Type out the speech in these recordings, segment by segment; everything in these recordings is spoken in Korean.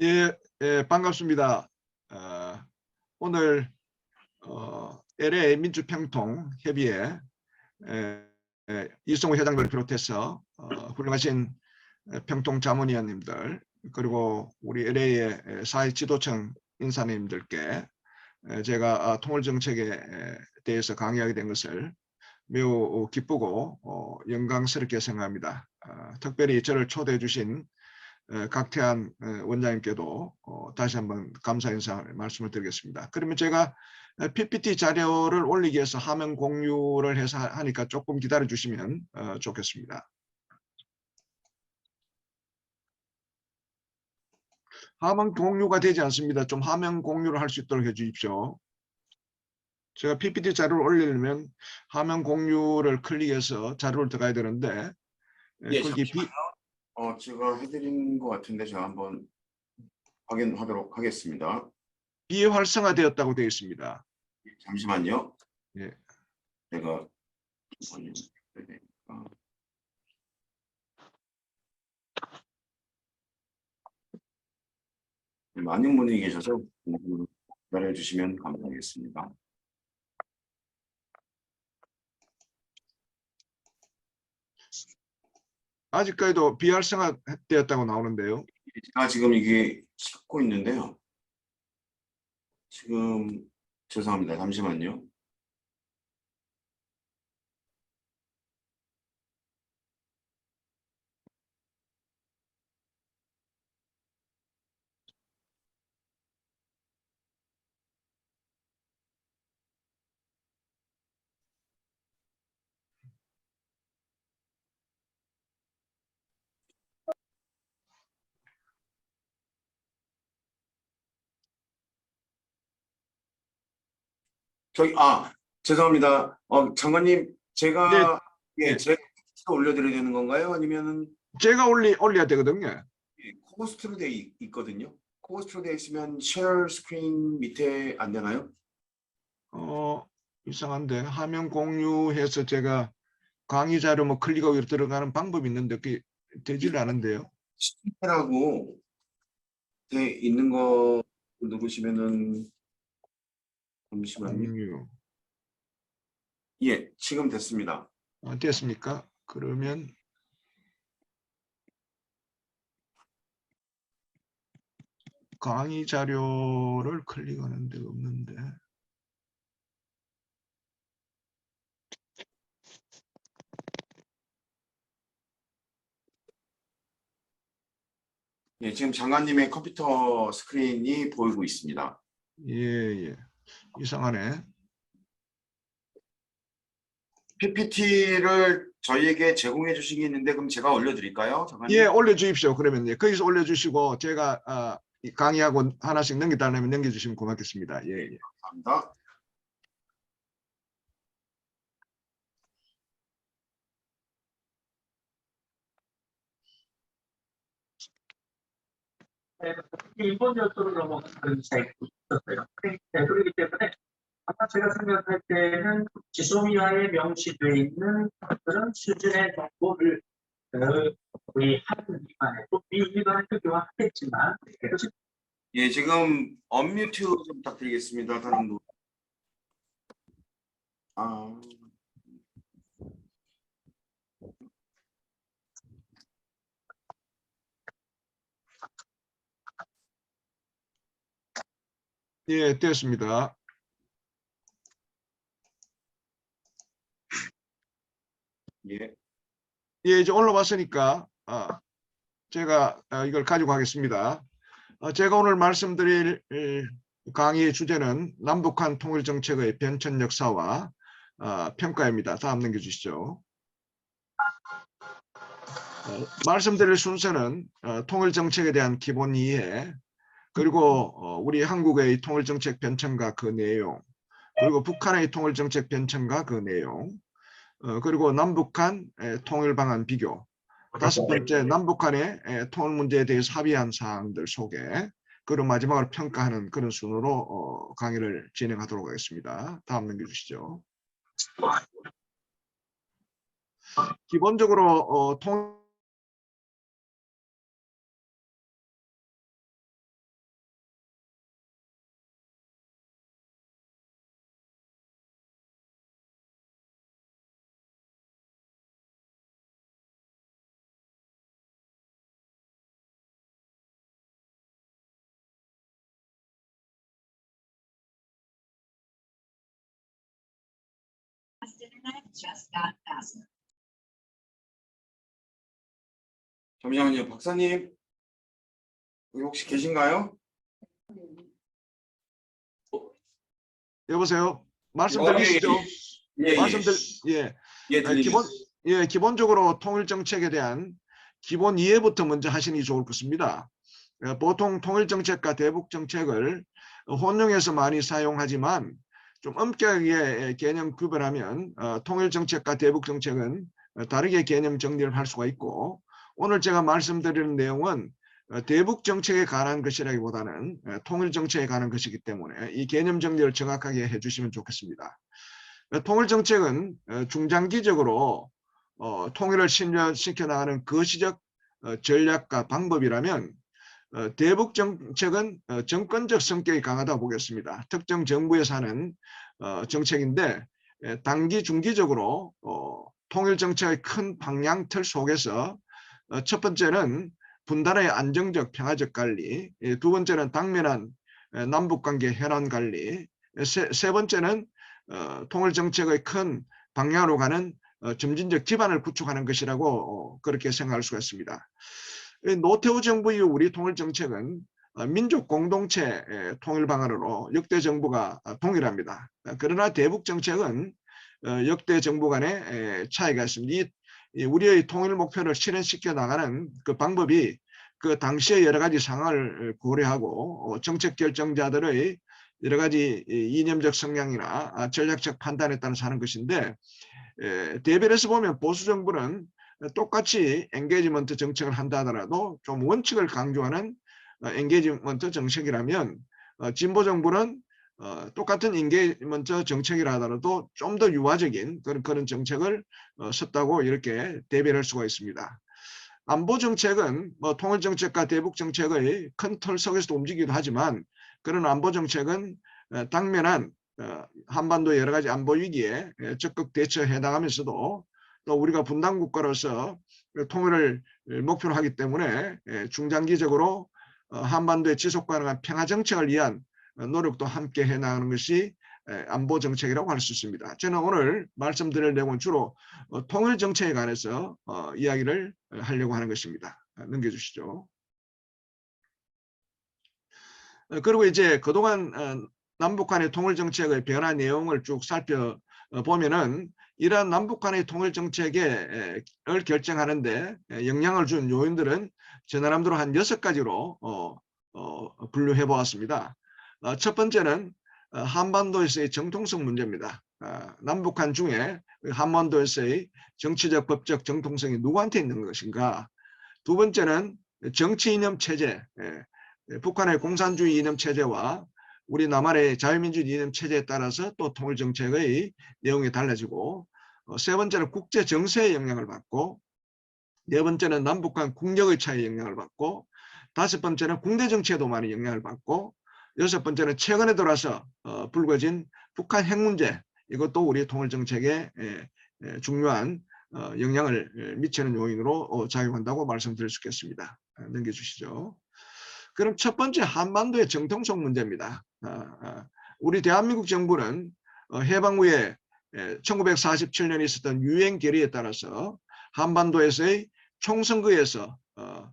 예, 예, 반갑습니다. 오늘 LA 민주평통협의회 이성우 회장님을 비롯해서 훌륭하신 평통 자문위원님들 그리고 우리 LA의 사회 지도층 인사님들께 제가 통일 정책에 대해서 강의하게 된 것을 매우 기쁘고 영광스럽게 생각합니다. 특별히 저를 초대해 주신 각태한 원장님께도 다시 한번 감사 인사 말씀을 드리겠습니다. 그러면 제가 PPT 자료를 올리기 위해서 화면 공유를 해서 하니까 조금 기다려 주시면 좋겠습니다. 화면 공유가 되지 않습니다. 좀 화면 공유를 할 수 있도록 해 주십시오. 제가 PPT 자료를 올리려면 화면 공유를 클릭해서 자료를 들어가야 되는데 예, 잠시만요. 제가 해드린 것 같은데 제가 한번 확인하도록 하겠습니다. 비활성화되었다고 되어 있습니다. 잠시만요. 예. 제가 많은 분이 계셔서 기다려 주시면 감사하겠습니다. 아직까지도 비활성화되었다고 나오는데요. 제가 지금 이게 찾고 있는데요. 지금 죄송합니다. 잠시만요. 죄송합니다. 장관님, 네, 제가 네. 제가 올려드려야 되는 건가요? 아니면은 제가 올려야 되거든요. 코호스트로 돼 있거든요. 코호스트로 돼 있으면 쉐어 스크린 밑에 안 되나요? 이상한데 화면 공유해서 제가 강의 자료 뭐 클릭하고 들어가는 방법이 있는데 그게 되질 않은데요. 실패라고 돼 있는 거 누르시면은 잠시만요. 공유. 예, 지금 됐습니다. 됐습니까? 그러면 강의 자료를 클릭하는 데가 없는데. 예, 지금 장관님의 컴퓨터 스크린이 보이고 있습니다. 예. 이상하네. PPT를 저희에게 제공해 주신 게 있는데 그럼 제가 올려드릴까요? 장관님? 예, 올려주십시오. 그러면 거기서 올려주시고 제가 강의하고 하나씩 넘겨달라면 넘겨주시면 고맙겠습니다. 예. 감사합니다. 일본 열도로 넘어가는 사이트가 있었어요. 그렇기 때문에 아까 제가 생각할 때는 지소미아에 명시되어 있는 그런 수준의 정보를 우리 한국 기관에도 미국 기관에도 교환하겠지만 예, 지금 언뮤트 좀 부탁드리겠습니다. 다른 분. 예, 됐습니다. 예. 예, 이제 올라왔으니까 제가 이걸 가지고 가겠습니다. 제가 오늘 말씀드릴 강의의 주제는 남북한 통일 정책의 변천 역사와 평가입니다. 다음 넘겨주시죠. 말씀드릴 순서는 통일 정책에 대한 기본 이해, 그리고 우리 한국의 통일 정책 변천과 그 내용, 그리고 북한의 통일 정책 변천과 그 내용, 그리고 남북한 통일 방안 비교, 다섯 번째 남북한의 통일 문제에 대해서 합의한 사항들 소개, 그리고 마지막으로 평가하는 그런 순으로 강의를 진행하도록 하겠습니다. 다음 넘겨주시죠. 기본적으로 통일 just got faster. 잠시만요, 박사님. 여기 혹시 계신가요? 여보세요. 말씀 예, 들리시죠? 예, 말씀 예. 예, 들립니다. 기본적으로 통일 정책에 대한 기본 이해부터 먼저 하시는 게 좋을 것입니다. 보통 통일 정책과 대북 정책을 혼용해서 많이 사용하지만 좀 엄격하게 개념 구별하면 통일 정책과 대북 정책은 다르게 개념 정리를 할 수가 있고, 오늘 제가 말씀드리는 내용은 대북 정책에 관한 것이라기보다는 통일 정책에 관한 것이기 때문에 이 개념 정리를 정확하게 해주시면 좋겠습니다. 통일 정책은 중장기적으로 통일을 실현시켜 나가는 거시적 전략과 방법이라면, 대북 정책은 정권적 성격이 강하다고 보겠습니다. 특정 정부에서 하는 정책인데, 단기 중기적으로 통일 정책의 큰 방향 틀 속에서 첫 번째는 분단의 안정적 평화적 관리, 두 번째는 당면한 남북관계 현안 관리, 세 번째는 통일 정책의 큰 방향으로 가는 점진적 기반을 구축하는 것이라고 그렇게 생각할 수가 있습니다. 노태우 정부 이후 우리 통일 정책은 민족 공동체 통일 방안으로 역대 정부가 동일합니다. 그러나 대북 정책은 역대 정부 간의 차이가 있습니다. 우리의 통일 목표를 실현시켜 나가는 그 방법이 그 당시의 여러 가지 상황을 고려하고 정책 결정자들의 여러 가지 이념적 성향이나 전략적 판단에 따라서 하는 것인데, 대별해서 보면 보수 정부는 똑같이 엔게이지먼트 정책을 한다 하더라도 좀 원칙을 강조하는 엔게이지먼트 정책이라면, 진보 정부는 똑같은 엔게이지먼트 정책이라 하더라도 좀 더 유화적인 그런 정책을 썼다고 이렇게 대별할 수가 있습니다. 안보 정책은 통일 정책과 대북 정책의 큰 틀 속에서도 움직이기도 하지만, 그런 안보 정책은 당면한 한반도 여러 가지 안보 위기에 적극 대처해 나가면서도 또 우리가 분단 국가로서 통일을 목표로 하기 때문에 중장기적으로 한반도의 지속 가능한 평화 정책을 위한 노력도 함께 해 나가는 것이 안보 정책이라고 할 수 있습니다. 저는 오늘 말씀드릴 내용은 주로 통일 정책에 관해서 이야기를 하려고 하는 것입니다. 넘겨주시죠. 그리고 이제 그동안 남북 간의 통일 정책의 변화 내용을 쭉 살펴보면은 이러한 남북 간의 통일 정책을 결정하는데 영향을 준 요인들은 제 나름대로 한 6가지로 분류해 보았습니다. 첫 번째는 한반도에서의 정통성 문제입니다. 남북한 중에 한반도에서의 정치적 법적 정통성이 누구한테 있는 것인가. 두 번째는 정치 이념 체제, 북한의 공산주의 이념 체제와 우리 남한의 자유민주주의 이념 체제에 따라서 또 통일 정책의 내용이 달라지고, 세 번째는 국제 정세의 영향을 받고, 네 번째는 남북 간 국력의 차이의 영향을 받고, 다섯 번째는 국내 정치에도 많이 영향을 받고, 여섯 번째는 최근에 들어서 불거진 북한 핵 문제, 이것도 우리 통일 정책에 중요한 영향을 미치는 요인으로 작용한다고 말씀드릴 수 있겠습니다. 넘겨주시죠. 그럼 첫 번째 한반도의 정통성 문제입니다. 우리 대한민국 정부는 해방 후에 1947년에 있었던 유엔 결의에 따라서 한반도에서의 총선거에서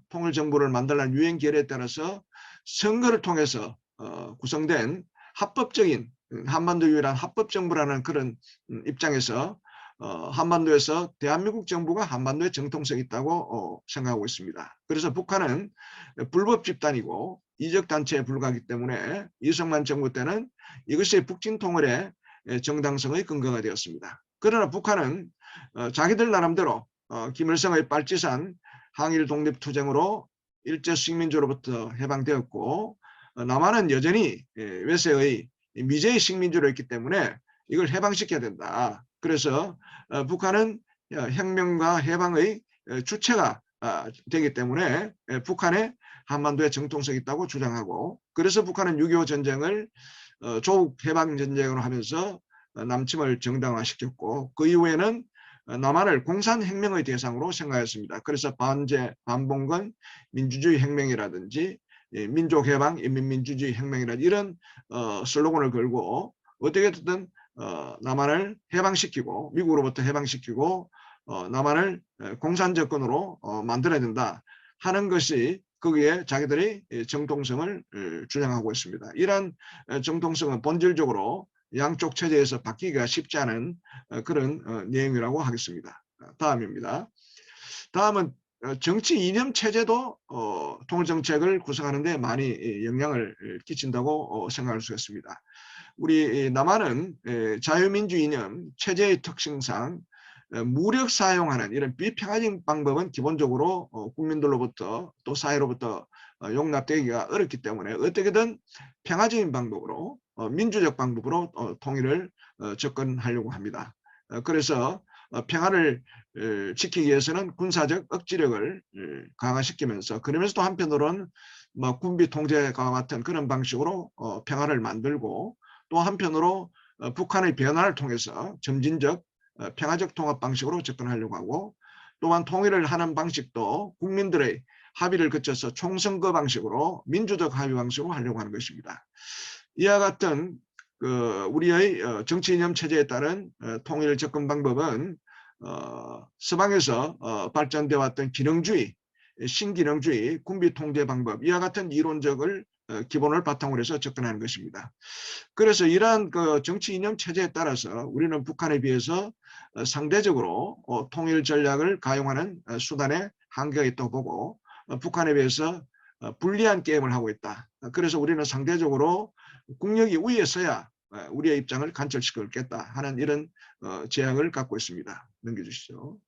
통일정부를 만들라는 유엔 결의에 따라서 선거를 통해서 구성된 합법적인 한반도 유일한 합법정부라는 그런 입장에서 한반도에서 대한민국 정부가 한반도에 정통성이 있다고 생각하고 있습니다. 그래서 북한은 불법 집단이고 이적 단체에 불과하기 때문에 이승만 정부 때는 이것이 북진 통일의 정당성의 근거가 되었습니다. 그러나 북한은 자기들 나름대로 김일성의 빨치산 항일 독립투쟁으로 일제 식민지로부터 해방되었고, 남한은 여전히 외세의 미제의 식민지로 있기 때문에 이걸 해방시켜야 된다. 그래서 북한은 혁명과 해방의 주체가 되기 때문에 북한의 한반도에 정통성이 있다고 주장하고, 그래서 북한은 6.25 전쟁을 조국 해방 전쟁으로 하면서 남침을 정당화시켰고, 그 이후에는 남한을 공산혁명의 대상으로 생각했습니다. 그래서 반봉건 민주주의 혁명이라든지 민족해방 인민민주주의 혁명이라든지 이런 슬로건을 걸고 어떻게든 남한을 해방시키고 미국으로부터 해방시키고 남한을 공산정권으로 만들어야 된다 하는 것이 거기에 자기들이 정통성을 주장하고 있습니다. 이러한 정통성은 본질적으로 양쪽 체제에서 바뀌기가 쉽지 않은 그런 내용이라고 하겠습니다. 다음입니다. 다음은 정치 이념 체제도 통일정책을 구성하는 데 많이 영향을 끼친다고 생각할 수 있습니다. 우리 남한은 자유민주 이념 체제의 특성상 무력 사용하는 이런 비평화적인 방법은 기본적으로 국민들로부터 또 사회로부터 용납되기가 어렵기 때문에 어떻게든 평화적인 방법으로 민주적 방법으로 통일을 접근하려고 합니다. 그래서 평화를 지키기 위해서는 군사적 억지력을 강화시키면서 그러면서도 한편으로는 군비 통제와 같은 그런 방식으로 평화를 만들고 또 한편으로 북한의 변화를 통해서 점진적 평화적 통합 방식으로 접근하려고 하고 또한 통일을 하는 방식도 국민들의 합의를 거쳐서 총선거 방식으로 민주적 합의 방식으로 하려고 하는 것입니다. 이와 같은 우리의 정치 이념 체제에 따른 통일 접근 방법은 서방에서 발전되어 왔던 기능주의, 신기능주의, 군비 통제 방법 이와 같은 이론적을 기본을 바탕으로 해서 접근하는 것입니다. 그래서 이러한 정치 이념 체제에 따라서 우리는 북한에 비해서 상대적으로 통일 전략을 가용하는 수단에 한계가 있다고 보고 북한에 비해서 불리한 게임을 하고 있다. 그래서 우리는 상대적으로 국력이 위에 서야 우리의 입장을 관철시키겠다 하는 이런 제약을 갖고 있습니다. 넘겨주시죠.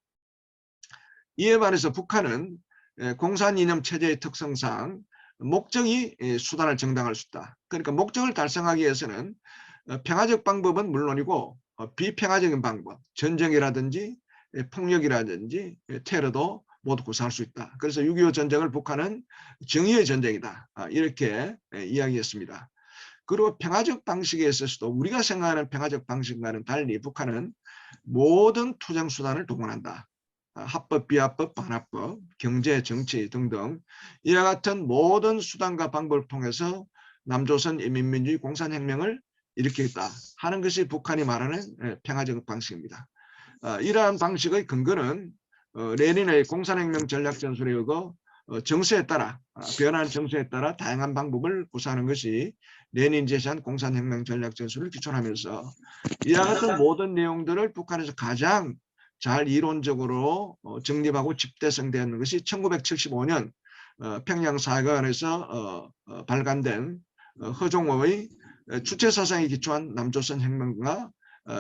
이에 반해서 북한은 공산 이념 체제의 특성상 목적이 수단을 정당할 수 있다. 그러니까 목적을 달성하기 위해서는 평화적 방법은 물론이고 비평화적인 방법, 전쟁이라든지 폭력이라든지 테러도 모두 구사할 수 있다. 그래서 6.25 전쟁을 북한은 정의의 전쟁이다. 이렇게 이야기했습니다. 그리고 평화적 방식에 있어서도 우리가 생각하는 평화적 방식과는 달리 북한은 모든 투쟁 수단을 동원한다. 합법, 비합법, 반합법, 경제, 정치 등등 이와 같은 모든 수단과 방법을 통해서 남조선 인민민주주의 공산혁명을 일으키겠다 하는 것이 북한이 말하는 평화적 방식입니다. 이러한 방식의 근거는 레닌의 공산혁명 전략 전술에 의거 정세에 따라 변화하는 정세에 따라 다양한 방법을 구사하는 것이 레닌 제시한 공산혁명 전략 전술을 기초하면서 이와 같은 모든 내용들을 북한에서 가장 잘 이론적으로 정립하고 집대성되는 것이 1975년 평양사회관에서 발간된 허종호의 주체사상에 기초한 남조선 혁명과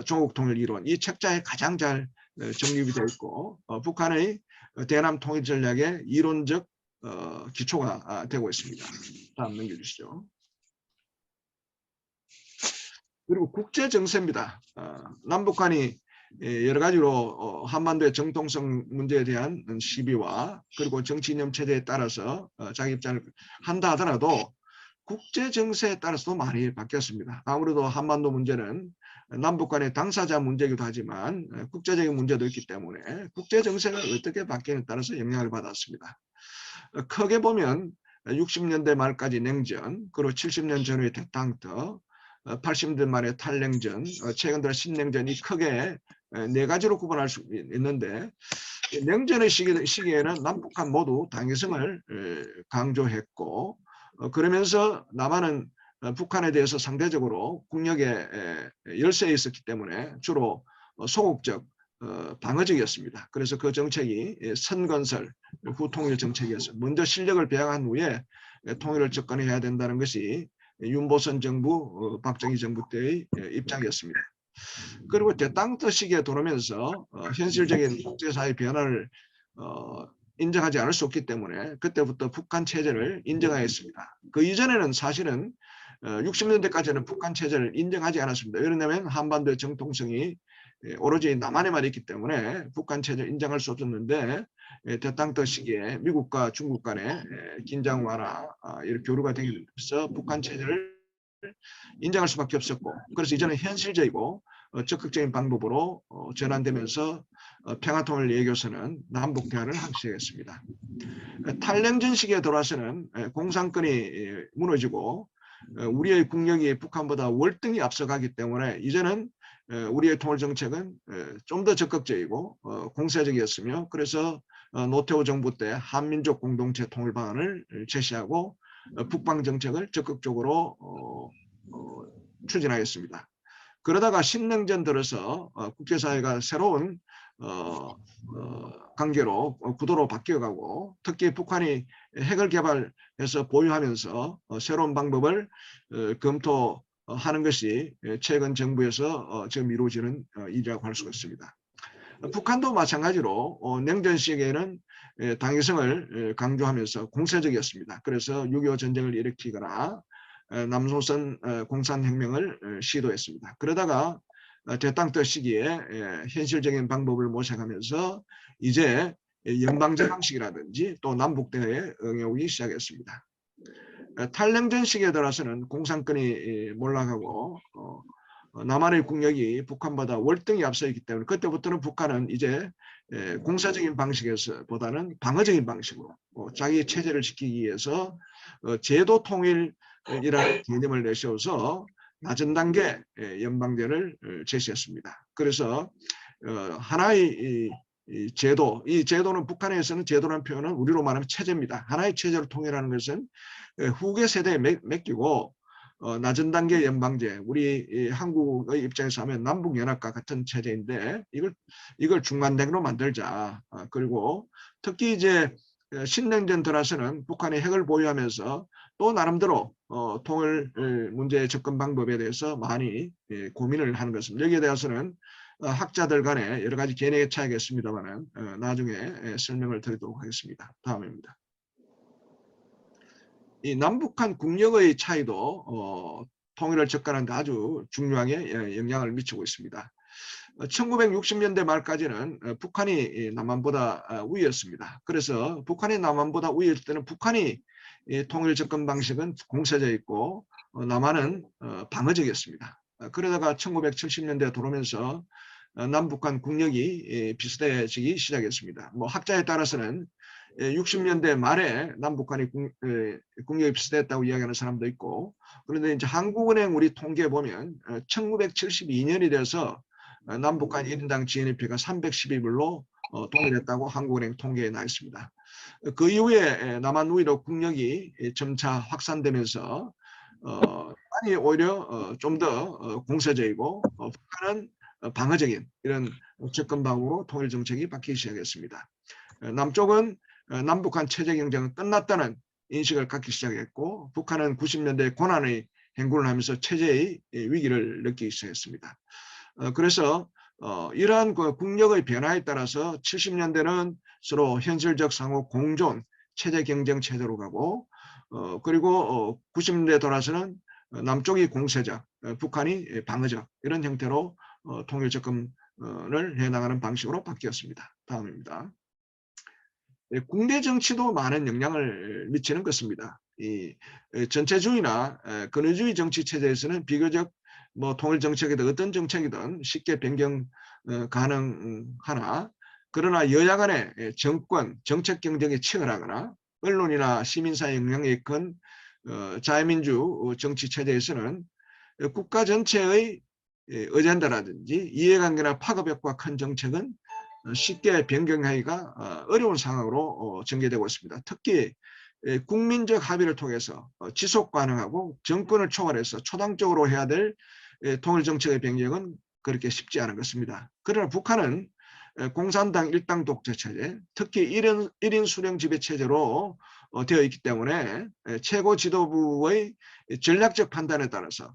조국 통일 이론 이 책자에 가장 잘 정립이 되어 있고 북한의 대남 통일 전략의 이론적 기초가 되고 있습니다. 다음 넘겨주시죠. 그리고 국제 정세입니다. 남북한이 여러 가지로 한반도의 정통성 문제에 대한 시비와 그리고 정치 이념 체제에 따라서 자기 입장을 한다 하더라도 국제 정세에 따라서도 많이 바뀌었습니다. 아무래도 한반도 문제는 남북 간의 당사자 문제이기도 하지만 국제적인 문제도 있기 때문에 국제 정세가 어떻게 바뀌느냐에 따라서 영향을 받았습니다. 크게 보면 60년대 말까지 냉전, 그리고 70년 전후의 대탕터, 80년대 말의 탈냉전, 최근 들어 신냉전이 크게 네 가지로 구분할 수 있는데 냉전의 시기에는 남북한 모두 당위성을 강조했고 그러면서 남한은 북한에 대해서 상대적으로 국력에 열세에 있었기 때문에 주로 소극적 방어적이었습니다. 그래서 그 정책이 선건설 후통일 정책이었어요. 먼저 실력을 배양한 후에 통일을 접근해야 된다는 것이 윤보선 정부, 박정희 정부 때의 입장이었습니다. 그리고 대땅터 시기에 들어오면서 현실적인 국제사회 변화를 인정하지 않을 수 없기 때문에 그때부터 북한 체제를 인정하였습니다. 그 이전에는 사실은 60년대까지는 북한 체제를 인정하지 않았습니다. 왜냐하면 한반도의 정통성이 오로지 남한에만 있기 때문에 북한 체제를 인정할 수 없었는데 대땅터 시기에 미국과 중국 간의 긴장 완화 이렇게 교류가 되면서 북한 체제를 인정할 수밖에 없었고 그래서 이제는 현실적이고 적극적인 방법으로 전환되면서 평화통일 외교서는 남북 대화를 하기 시작했습니다. 탈냉전 시기에 들어와서는 공산권이 무너지고 우리의 국력이 북한보다 월등히 앞서가기 때문에 이제는 우리의 통일 정책은 좀 더 적극적이고 공세적이었으며 그래서 노태우 정부 때 한민족 공동체 통일 방안을 제시하고 북방 정책을 적극적으로 추진하였습니다. 그러다가 신냉전 들어서 국제사회가 새로운 관계로 구도로 바뀌어가고 특히 북한이 핵을 개발해서 보유하면서 새로운 방법을 검토하는 것이 최근 정부에서 지금 이루어지는 일이라고 할 수가 있습니다. 북한도 마찬가지로 냉전 시기에는 당위성을 강조하면서 공세적이었습니다. 그래서 6.25 전쟁을 일으키거나 남조선 공산혁명을 시도했습니다. 그러다가 대땅터 시기에 현실적인 방법을 모색하면서 이제 연방제 방식이라든지 또 남북대회에 응해오기 시작했습니다. 탈냉전 시기에 들어서는 공산권이 몰락하고 남한의 국력이 북한보다 월등히 앞서 있기 때문에 그때부터는 북한은 이제 공사적인 방식에서보다는 방어적인 방식으로 자기 체제를 지키기 위해서 제도 통일이라는 개념을 내세워서 낮은 단계 연방제를 제시했습니다. 그래서 하나의 이 제도, 이 제도는 북한에서는 제도라는 표현은 우리로 말하면 체제입니다. 하나의 체제로 통일하는 것은 후계 세대에 맡기고 낮은 단계 연방제, 우리 한국의 입장에서 하면 남북연합과 같은 체제인데 이걸 중간대로 만들자. 그리고 특히 이제 신냉전 들어서는 북한이 핵을 보유하면서 또 나름대로 통일 문제의 접근 방법에 대해서 많이 고민을 하는 것입니다. 여기에 대해서는 학자들 간에 여러 가지 견해의 차이가 있습니다만 나중에 설명을 드리도록 하겠습니다. 다음입니다. 이 남북한 국력의 차이도 통일을 접근하는 데 아주 중요하게 영향을 미치고 있습니다. 1960년대 말까지는 북한이 남한보다 우위였습니다. 그래서 북한이 남한보다 우위일 때는 북한이 통일 접근 방식은 공세적이었고 남한은 방어적이었습니다. 그러다가 1970년대에 들어오면서 남북한 국력이 비슷해지기 시작했습니다. 뭐 학자에 따라서는 60년대 말에 남북한이 국력이 비슷했다고 이야기하는 사람도 있고 그런데 이제 한국은행 우리 통계에 보면 1972년이 돼서 남북한 1인당 GNP가 312불로 통일했다고 한국은행 통계에 나 있습니다. 그 이후에 남한 우위로 국력이 점차 확산되면서 북한이 오히려 좀 더 공세적이고 북한은 방어적인 이런 접근 방향으로 통일 정책이 바뀌기 시작했습니다. 남쪽은 남북한 체제 경쟁은 끝났다는 인식을 갖기 시작했고 북한은 90년대 고난의 행군을 하면서 체제의 위기를 느끼기 시작했습니다. 그래서 이러한 국력의 변화에 따라서 70년대는 서로 현실적 상호 공존 체제 경쟁 체제로 가고 그리고 90년대 돌아서는 남쪽이 공세적, 북한이 방어적 이런 형태로 통일 접근을 해나가는 방식으로 바뀌었습니다. 다음입니다. 국내 정치도 많은 영향을 미치는 것입니다. 이 전체주의나 근위주의 정치 체제에서는 비교적 뭐 통일 정책이든 어떤 정책이든 쉽게 변경 가능하나 그러나 여야 간의 정권, 정책 경쟁이 치열하거나 언론이나 시민사회 영향이 큰 자유민주 정치 체제에서는 국가 전체의 어젠다라든지 이해관계나 파급 효과가 큰 정책은 쉽게 변경하기가 어려운 상황으로 전개되고 있습니다. 특히 국민적 합의를 통해서 지속 가능하고 정권을 초월해서 초당적으로 해야 될 통일 정책의 변경은 그렇게 쉽지 않은 것입니다. 그러나 북한은 공산당 일당 독재 체제, 특히 1인 수령 지배 체제로 되어 있기 때문에 최고 지도부의 전략적 판단에 따라서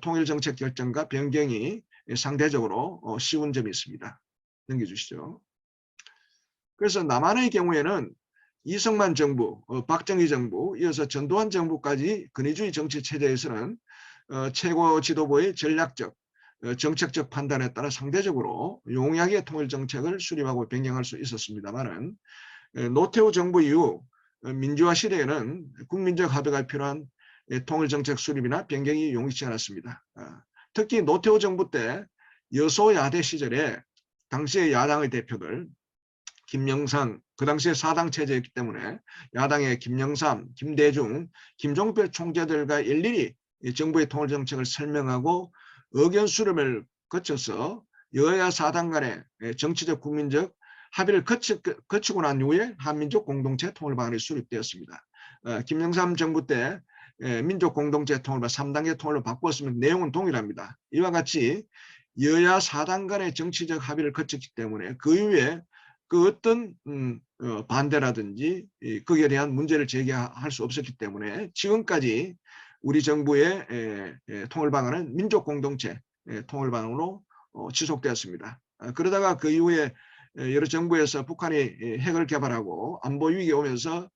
통일 정책 결정과 변경이 상대적으로 쉬운 점이 있습니다. 넘겨주시죠. 그래서 남한의 경우에는 이승만 정부, 박정희 정부, 이어서 전두환 정부까지 근위주의 정치 체제에서는 최고 지도부의 전략적, 정책적 판단에 따라 상대적으로 용이하게 통일 정책을 수립하고 변경할 수 있었습니다만은 노태우 정부 이후 민주화 시대에는 국민적 합의가 필요한 통일 정책 수립이나 변경이 용이치 않았습니다. 특히 노태우 정부 때 여소야대 시절에 당시의 야당의 대표들 김영삼, 그 당시에 4당 체제였기 때문에 야당의 김영삼, 김대중, 김종필 총재들과 일일이 정부의 통일 정책을 설명하고 의견 수렴을 거쳐서 여야 사당 간의 정치적 국민적 합의를 거치고 난 이후에 한민족 공동체 통일방안이 수립되었습니다. 김영삼 정부 때 민족 공동체 통일방 3단계 통일로 바꾸었으면 내용은 동일합니다. 이와 같이 여야 사당 간의 정치적 합의를 거쳤기 때문에 그 이후에 그 어떤 반대라든지 거기에 대한 문제를 제기할 수 없었기 때문에 지금까지 우리 정부의 통일방안은 민족공동체 통일방안으로 지속되었습니다. 그러다가 그 이후에 여러 정부에서 북한이 핵을 개발하고 안보 위기가 오면서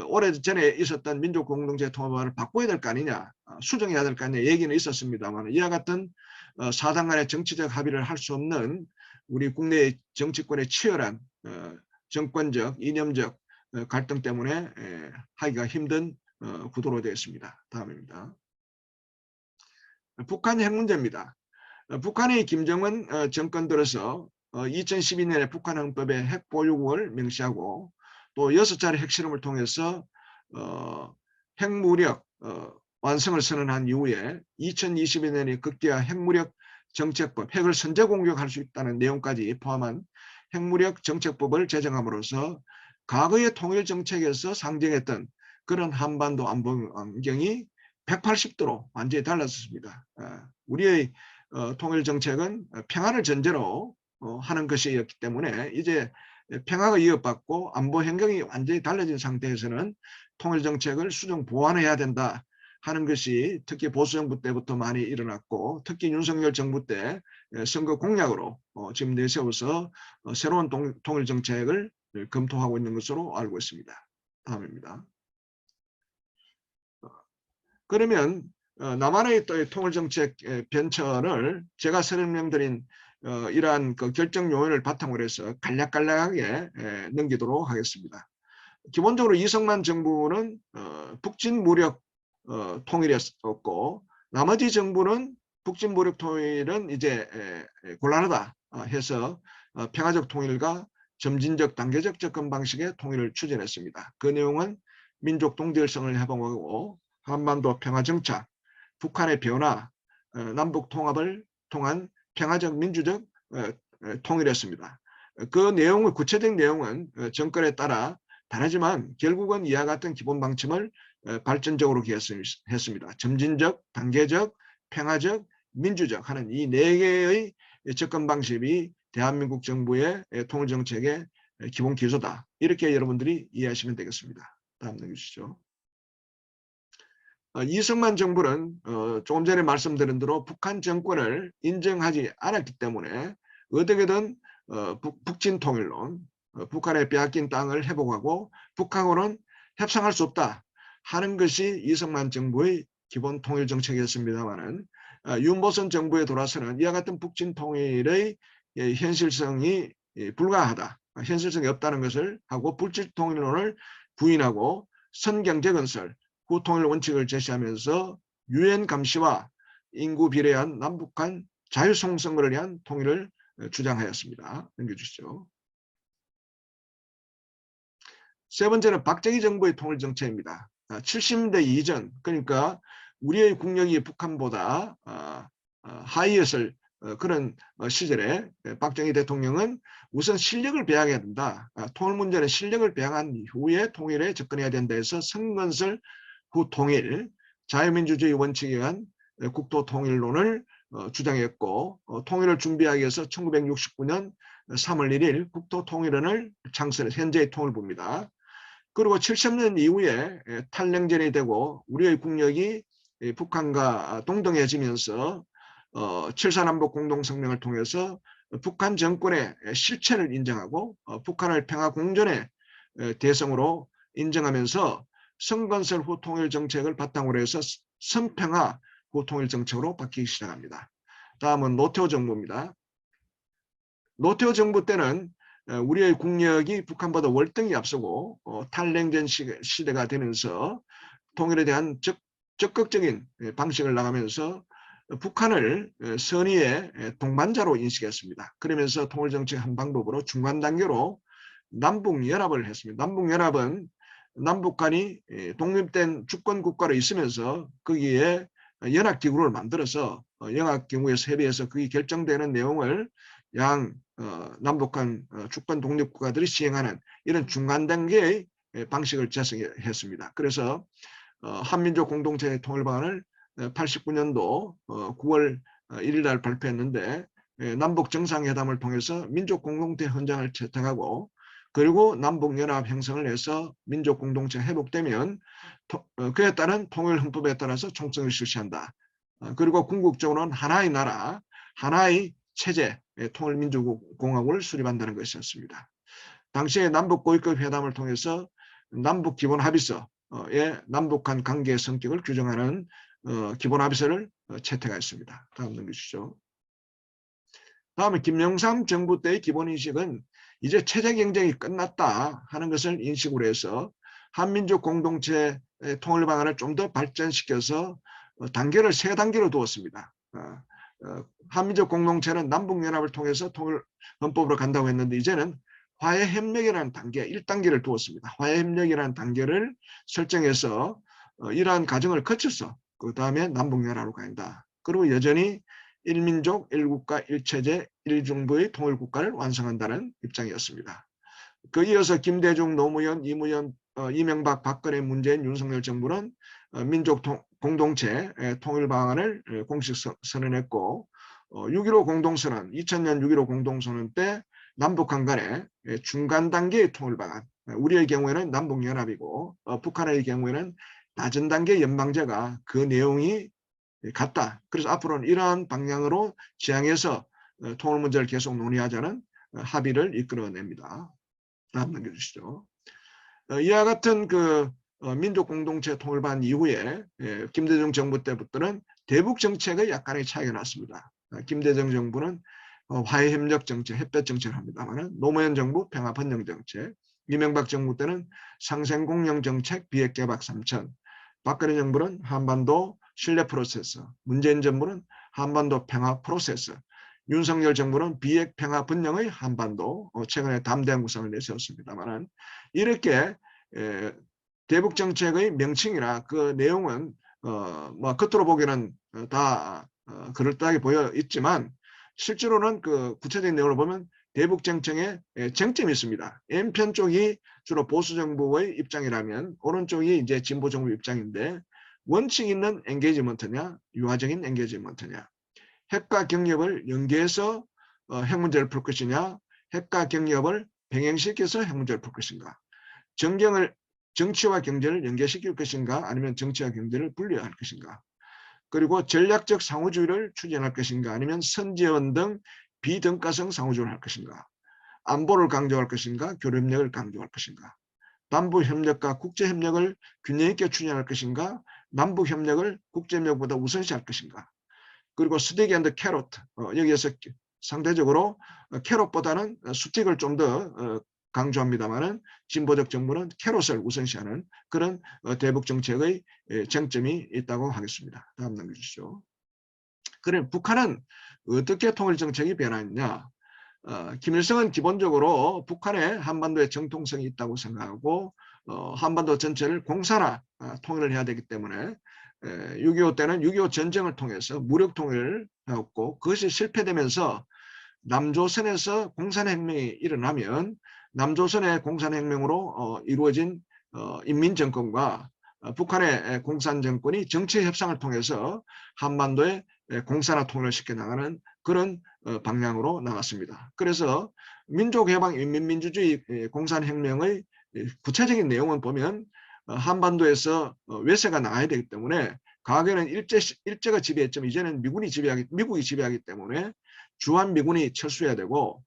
오래전에 있었던 민족공동체 통일방안을 바꿔야 될 거 아니냐, 수정해야 될 거 아니냐 얘기는 있었습니다만 이와 같은 사당 간의 정치적 합의를 할 수 없는 우리 국내 정치권의 치열한 정권적, 이념적 갈등 때문에 하기가 힘든 구도로 되어 있습니다. 다음입니다. 북한 핵 문제입니다. 북한의 김정은 정권 들어서 2012년에 북한 헌법에 핵 보유국을 명시하고 또 6차례 핵실험을 통해서 핵무력 완성을 선언한 이후에 2022년에 극기화 핵무력 정책법, 핵을 선제 공격할 수 있다는 내용까지 포함한 핵무력 정책법을 제정함으로써 과거의 통일 정책에서 상정했던 그런 한반도 안보 환경이 180도로 완전히 달라졌습니다. 우리의 통일 정책은 평화를 전제로 하는 것이었기 때문에 이제 평화가 이어받고 안보 환경이 완전히 달라진 상태에서는 통일 정책을 수정 보완해야 된다 하는 것이 특히 보수정부 때부터 많이 일어났고 특히 윤석열 정부 때 선거 공약으로 지금 내세워서 새로운 통일 정책을 검토하고 있는 것으로 알고 있습니다. 다음입니다. 그러면 남한의 통일 정책 변천을 제가 설명드린 이러한 그 결정 요인을 바탕으로 해서 간략간략하게 넘기도록 하겠습니다. 기본적으로 이승만 정부는 북진 무력 통일이었고 나머지 정부는 북진 무력 통일은 이제 곤란하다 해서 평화적 통일과 점진적 단계적 접근 방식의 통일을 추진했습니다. 그 내용은 민족 동질성을 회복하고 한반도 평화 정착, 북한의 변화, 남북 통합을 통한 평화적 민주적 통일이었습니다. 그 내용의 구체적 내용은 정권에 따라 다르지만 결국은 이와 같은 기본 방침을 발전적으로 기했습니다. 점진적, 단계적, 평화적, 민주적 하는 이 4개의 접근 방식이 대한민국 정부의 통일 정책의 기본 기초다. 이렇게 여러분들이 이해하시면 되겠습니다. 다음 넘겨주시죠. 이승만 정부는 조금 전에 말씀드린 대로 북한 정권을 인정하지 않았기 때문에 어떻게든 북진 통일론, 북한의 빼앗긴 땅을 회복하고 북하고는 협상할 수 없다 하는 것이 이승만 정부의 기본 통일 정책이었습니다마는 윤보선 정부에 돌아서는 이와 같은 북진 통일의 현실성이 불가하다, 현실성이 없다는 것을 하고 불질 통일론을 부인하고 선경제 건설, 후통일 원칙을 제시하면서 유엔 감시와 인구 비례한 남북한 자유성선거를 위한 통일을 주장하였습니다. 넘겨주시죠. 세 번째는 박정희 정부의 통일 정책입니다. 70년대 이전, 그러니까 우리의 국력이 북한보다 하이였을 그런 시절에 박정희 대통령은 우선 실력을 배양해야 된다. 통일 문제는 실력을 배양한 이후에 통일에 접근해야 된다 해서 선건설 후 통일, 자유민주주의 원칙에 의한 국도 통일론을 주장했고 통일을 준비하기 위해서 1969년 3월 1일 국토통일원을 창설해 현재의 통일부입니다. 그리고 70년 이후에 탈냉전이 되고 우리의 국력이 북한과 동등해지면서 7.4남북 공동성명을 통해서 북한 정권의 실체를 인정하고 북한을 평화공존의 대성으로 인정하면서 선건설 후 통일 정책을 바탕으로 해서 선평화 후 통일 정책으로 바뀌기 시작합니다. 다음은 노태우 정부입니다. 노태우 정부 때는 우리의 국력이 북한보다 월등히 앞서고 탈냉전 시대가 되면서 통일에 대한 적극적인 방식을 나가면서 북한을 선의의 동반자로 인식했습니다. 그러면서 통일정책 한 방법으로 중간 단계로 남북연합을 했습니다. 남북연합은 남북 간이 독립된 주권 국가로 있으면서 거기에 연합기구를 만들어서 연합기구에서 협의해서 그게 결정되는 내용을 남북한 주권 독립국가들이 시행하는 이런 중간 단계의 방식을 제시했습니다. 그래서 한민족 공동체 통일 방안을 89년도 9월 1일 날 발표했는데 남북 정상회담을 통해서 민족 공동체 헌장을 채택하고 그리고 남북연합 형성을 해서 민족 공동체가 회복되면 그에 따른 통일헌법에 따라서 총선을 실시한다. 그리고 궁극적으로는 하나의 나라, 하나의 체제, 통일민주공화국을 수립한다는 것이었습니다. 당시에 남북고위급 회담을 통해서 남북기본합의서의 남북한 관계의 성격을 규정하는 기본합의서를 채택했습니다. 다음 넘겨주시죠. 다음에 김영삼 정부 때의 기본인식은 이제 체제 경쟁이 끝났다 하는 것을 인식으로 해서 한민족 공동체 통일 방안을 좀 더 발전시켜서 단계를 3단계로 두었습니다. 한민족 공동체는 남북연합을 통해서 통일헌법으로 간다고 했는데 이제는 화해협력이라는 단계 1단계를 두었습니다. 화해협력이라는 단계를 설정해서 이러한 과정을 거쳐서 그 다음에 남북연합으로 간다. 그리고 여전히 1민족, 1국가, 1체제, 1정부의 통일국가를 완성한다는 입장이었습니다. 그 이어서 김대중, 노무현, 이명박, 박근혜, 문재인, 윤석열 정부는 민족 공동체 통일 방안을 공식 선언했고 6.15 공동선언, 2000년 6.15 공동선언 때 남북한 간의 중간 단계의 통일 방안, 우리의 경우에는 남북연합이고 북한의 경우에는 낮은 단계 연방제가 그 내용이 같다. 그래서 앞으로는 이러한 방향으로 지향해서 통일 문제를 계속 논의하자는 합의를 이끌어냅니다. 다음 넘겨주시죠. 이와 같은 그 민족 공동체 통일 방안 이후에 김대중 정부 때부터는 대북 정책의 약간의 차이가 났습니다. 김대중 정부는 화해협력 정책, 햇볕 정책을 합니다만 노무현 정부 평화번영 정책, 이명박 정부 때는 상생공영 정책, 비핵개박 3천, 박근혜 정부는 한반도 신뢰 프로세스, 문재인 정부는 한반도 평화 프로세스, 윤석열 정부는 비핵 평화 번영의 한반도, 최근에 담대한 구상을 내세웠습니다만 이렇게 대북 정책의 명칭이나 그 내용은 뭐 겉으로 보기에는 다 그럴듯하게 보여 있지만 실제로는 그 구체적인 내용을 보면 대북 정책에 쟁점이 있습니다. N편 쪽이 주로 보수 정부의 입장이라면 오른쪽이 이제 진보 정부 입장인데 원칙 있는 엔게이지먼트냐, 유화적인 엔게이지먼트냐, 핵과 경협을 연계해서 핵 문제를 풀 것이냐, 핵과 경협을 병행시켜서 핵 문제를 풀 것인가, 정치와 경제를 연계시킬 것인가, 아니면 정치와 경제를 분리할 것인가, 그리고 전략적 상호주의를 추진할 것인가, 아니면 선제원 등 비등가성 상호주의를 할 것인가, 안보를 강조할 것인가, 교류협력을 강조할 것인가, 남북협력과 국제협력을 균형 있게 추진할 것인가, 남북협력을 국제협력보다 우선시할 것인가, 그리고 스틱 앤드 캐럿, 여기에서 상대적으로 캐럿보다는 스틱을 좀 더 강조합니다만은 진보적 정부는 캐럿을 우선시하는 그런 대북 정책의 쟁점이 있다고 하겠습니다. 다음 넘겨주시죠. 그래 북한은 어떻게 통일 정책이 변화했냐? 김일성은 기본적으로 북한의 한반도에 정통성이 있다고 생각하고 한반도 전체를 공산화 통일을 해야 되기 때문에 6.25 때는 6.25 전쟁을 통해서 무력 통일을 해왔고 그것이 실패되면서 남조선에서 공산혁명이 일어나면 남조선의 공산혁명으로 이루어진 인민정권과 북한의 공산정권이 정치협상을 통해서 한반도에 공산화 통일을 시켜나가는 그런 방향으로 나갔습니다. 그래서 민족해방 인민민주주의 공산혁명의 구체적인 내용은 보면 한반도에서 외세가 나와야 되기 때문에 과거에는 일제가 지배했지만 이제는 미국이 지배하기 때문에 주한미군이 철수해야 되고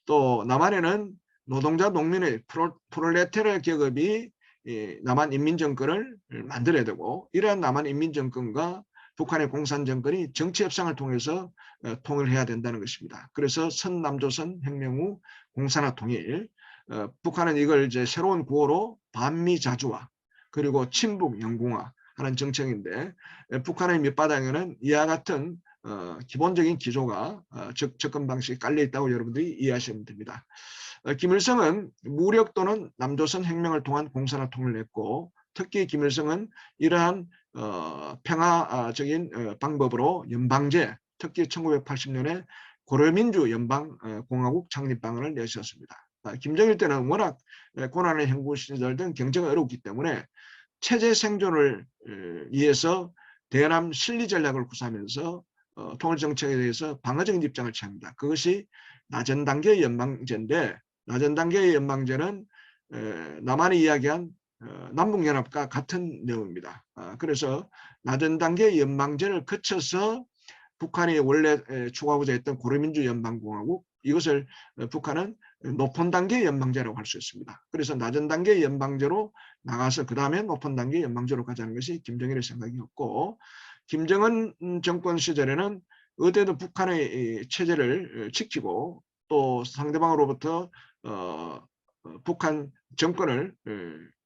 또 남한에는 노동자 농민의 프롤레타리아 계급이 남한 인민정권을 만들어야 되고 이러한 남한 인민정권과 북한의 공산정권이 정치협상을 통해서 통일해야 된다는 것입니다. 그래서 선남조선 혁명 후 공산화 통일, 북한은 이걸 이제 새로운 구호로 반미자주화 그리고 친북 영공화 하는 정책인데 북한의 밑바닥에는 이와 같은 기본적인 기조가 접근 방식이 깔려 있다고 여러분들이 이해하시면 됩니다. 김일성은 무력 또는 남조선 혁명을 통한 공산화 통일을 했고 특히 김일성은 이러한 평화적인 방법으로 연방제, 특히 1980년에 고려민주 연방공화국 창립방안을 내세웠습니다. 김정일 때는 워낙 고난의 형부 시절 등 경제가 어렵기 때문에 체제 생존을 위해서 대남 실리 전략을 구사하면서 통일 정책에 대해서 방어적인 입장을 취합니다. 그것이 낮은 단계의 연방제인데, 낮은 단계의 연방제는 남한이 이야기한 남북연합과 같은 내용입니다. 그래서 낮은 단계의 연방제를 거쳐서 북한이 원래 추구하고자 했던 고려민주 연방공화국, 이것을 북한은 높은 단계의 연방제라고 할 수 있습니다. 그래서 낮은 단계의 연방제로 나가서 그 다음에 높은 단계의 연방제로 가자는 것이 김정일의 생각이었고, 김정은 정권 시절에는 어때도 북한의 체제를 지키고 또 상대방으로부터 북한 정권을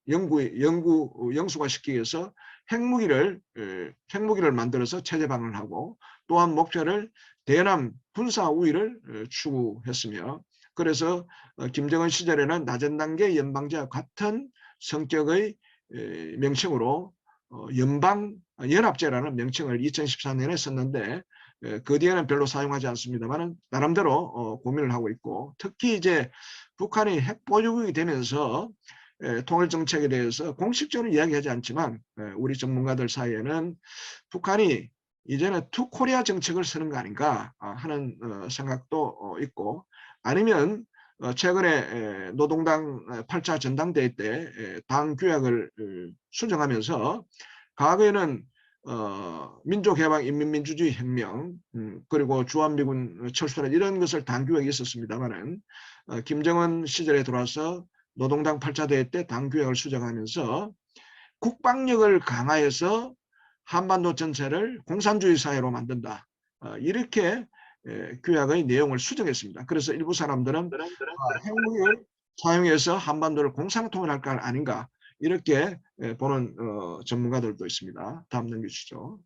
영수화시키기 위해서 핵무기를 만들어서 체제 방어를 하고, 또한 목표를 대남 군사 우위를 추구했으며, 그래서 김정은 시절에는 낮은 단계 연방제와 같은 성격의 명칭으로 연방연합제라는 명칭을 2014년에 썼는데, 그 뒤에는 별로 사용하지 않습니다만 나름대로 고민을 하고 있고, 특히 이제 북한이 핵 보유국이 되면서 통일 정책에 대해서 공식적으로 이야기하지 않지만 우리 전문가들 사이에는 북한이 이제는 투 코리아 정책을 쓰는 거 아닌가 하는 생각도 있고, 아니면 최근에 노동당 8차 전당대회 때 당 규약을 수정하면서 과거에는 민족해방, 인민민주주의 혁명, 그리고 주한미군 철수나 이런 것을 당 규약이 있었습니다만은 김정은 시절에 들어와서 노동당 8차 대회 때 당 규약을 수정하면서 국방력을 강화해서 한반도 전체를 공산주의 사회로 만든다. 이렇게 규약의 내용을 수정했습니다. 그래서 일부 사람들은 핵무기를 사용해서 한반도를 공산통일할 것 아닌가, 이렇게 보는 전문가들도 있습니다. 다음 넘겨주시죠.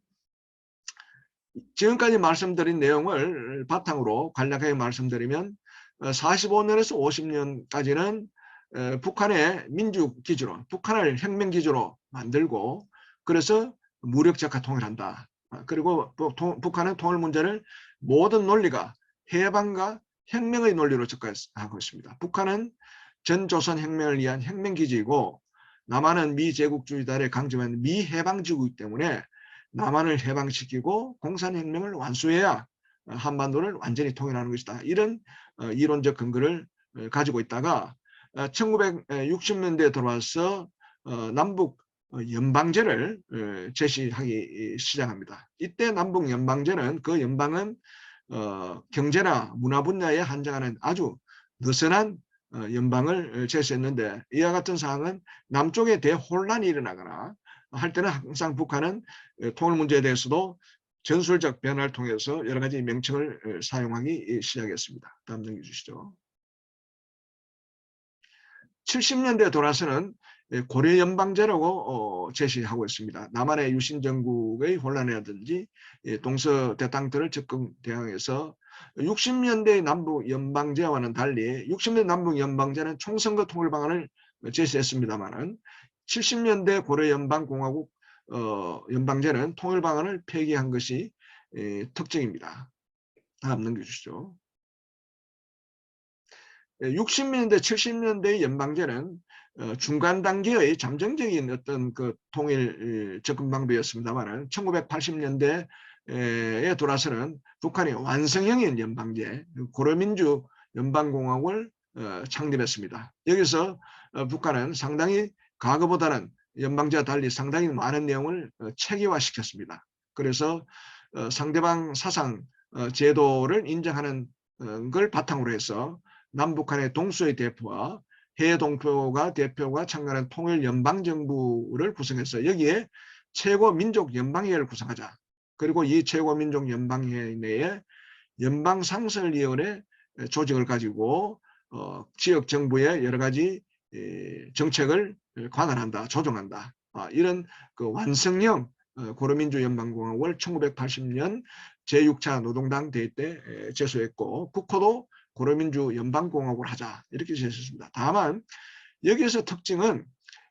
지금까지 말씀드린 내용을 바탕으로 간략하게 말씀드리면 45년에서 50년까지는 북한의 민주기지로, 북한을 혁명기지로 만들고, 그래서 무력적화 통일한다. 그리고 북한은 통일 문제를 모든 논리가 해방과 혁명의 논리로 접근하고 있습니다. 북한은 전조선 혁명을 위한 혁명기지이고, 남한은 미제국주의자를 강조한 미해방지구이기 때문에 남한을 해방시키고 공산혁명을 완수해야 한반도를 완전히 통일하는 것이다. 이런 이론적 근거를 가지고 있다가 1960년대에 들어와서 남북 연방제를 제시하기 시작합니다. 이때 남북 연방제는, 그 연방은 경제나 문화 분야에 한정하는 아주 느슨한 연방을 제시했는데, 이와 같은 사항은 남쪽에 대혼란이 일어나거나 할 때는 항상 북한은 통일 문제에 대해서도 전술적 변화를 통해서 여러 가지 명칭을 사용하기 시작했습니다. 다음 넘겨주시죠. 70년대에 돌아서는 고려연방제라고 제시하고 있습니다. 남한의 유신정국의 혼란이라든지 동서대 땅들을 적극 대항해서 60년대의 남북연방제와는 달리 60년대 남북연방제는 총선거 통일 방안을 제시했습니다만 70년대 고려연방공화국 연방제는 통일 방안을 폐기한 것이 특징입니다. 다음 넘겨주시죠. 60년대, 70년대의 연방제는 중간 단계의 잠정적인 어떤 그 통일 접근 방법이었습니다만 1980년대에 돌아서는 북한이 완성형인 연방제, 고려민주 연방공화국을 창립했습니다. 여기서 북한은 상당히 과거보다는 연방제와 달리 상당히 많은 내용을 체계화시켰습니다. 그래서 상대방 사상 제도를 인정하는 걸 바탕으로 해서 남북한의 동수의 대표와 해외 동표가 대표가 참가하는 통일연방정부를 구성해서 여기에 최고민족연방회의를 구성하자. 그리고 이 최고민족연방회의 내에 연방상설위원회 조직을 가지고 지역정부의 여러 가지 정책을 관할한다, 조정한다. 이런 그 완성형 고려민주연방공화국을 1980년 제6차 노동당 대회 때 제소했고, 국호도 고려민주 연방공화국을 하자, 이렇게 제시했습니다. 다만 여기에서 특징은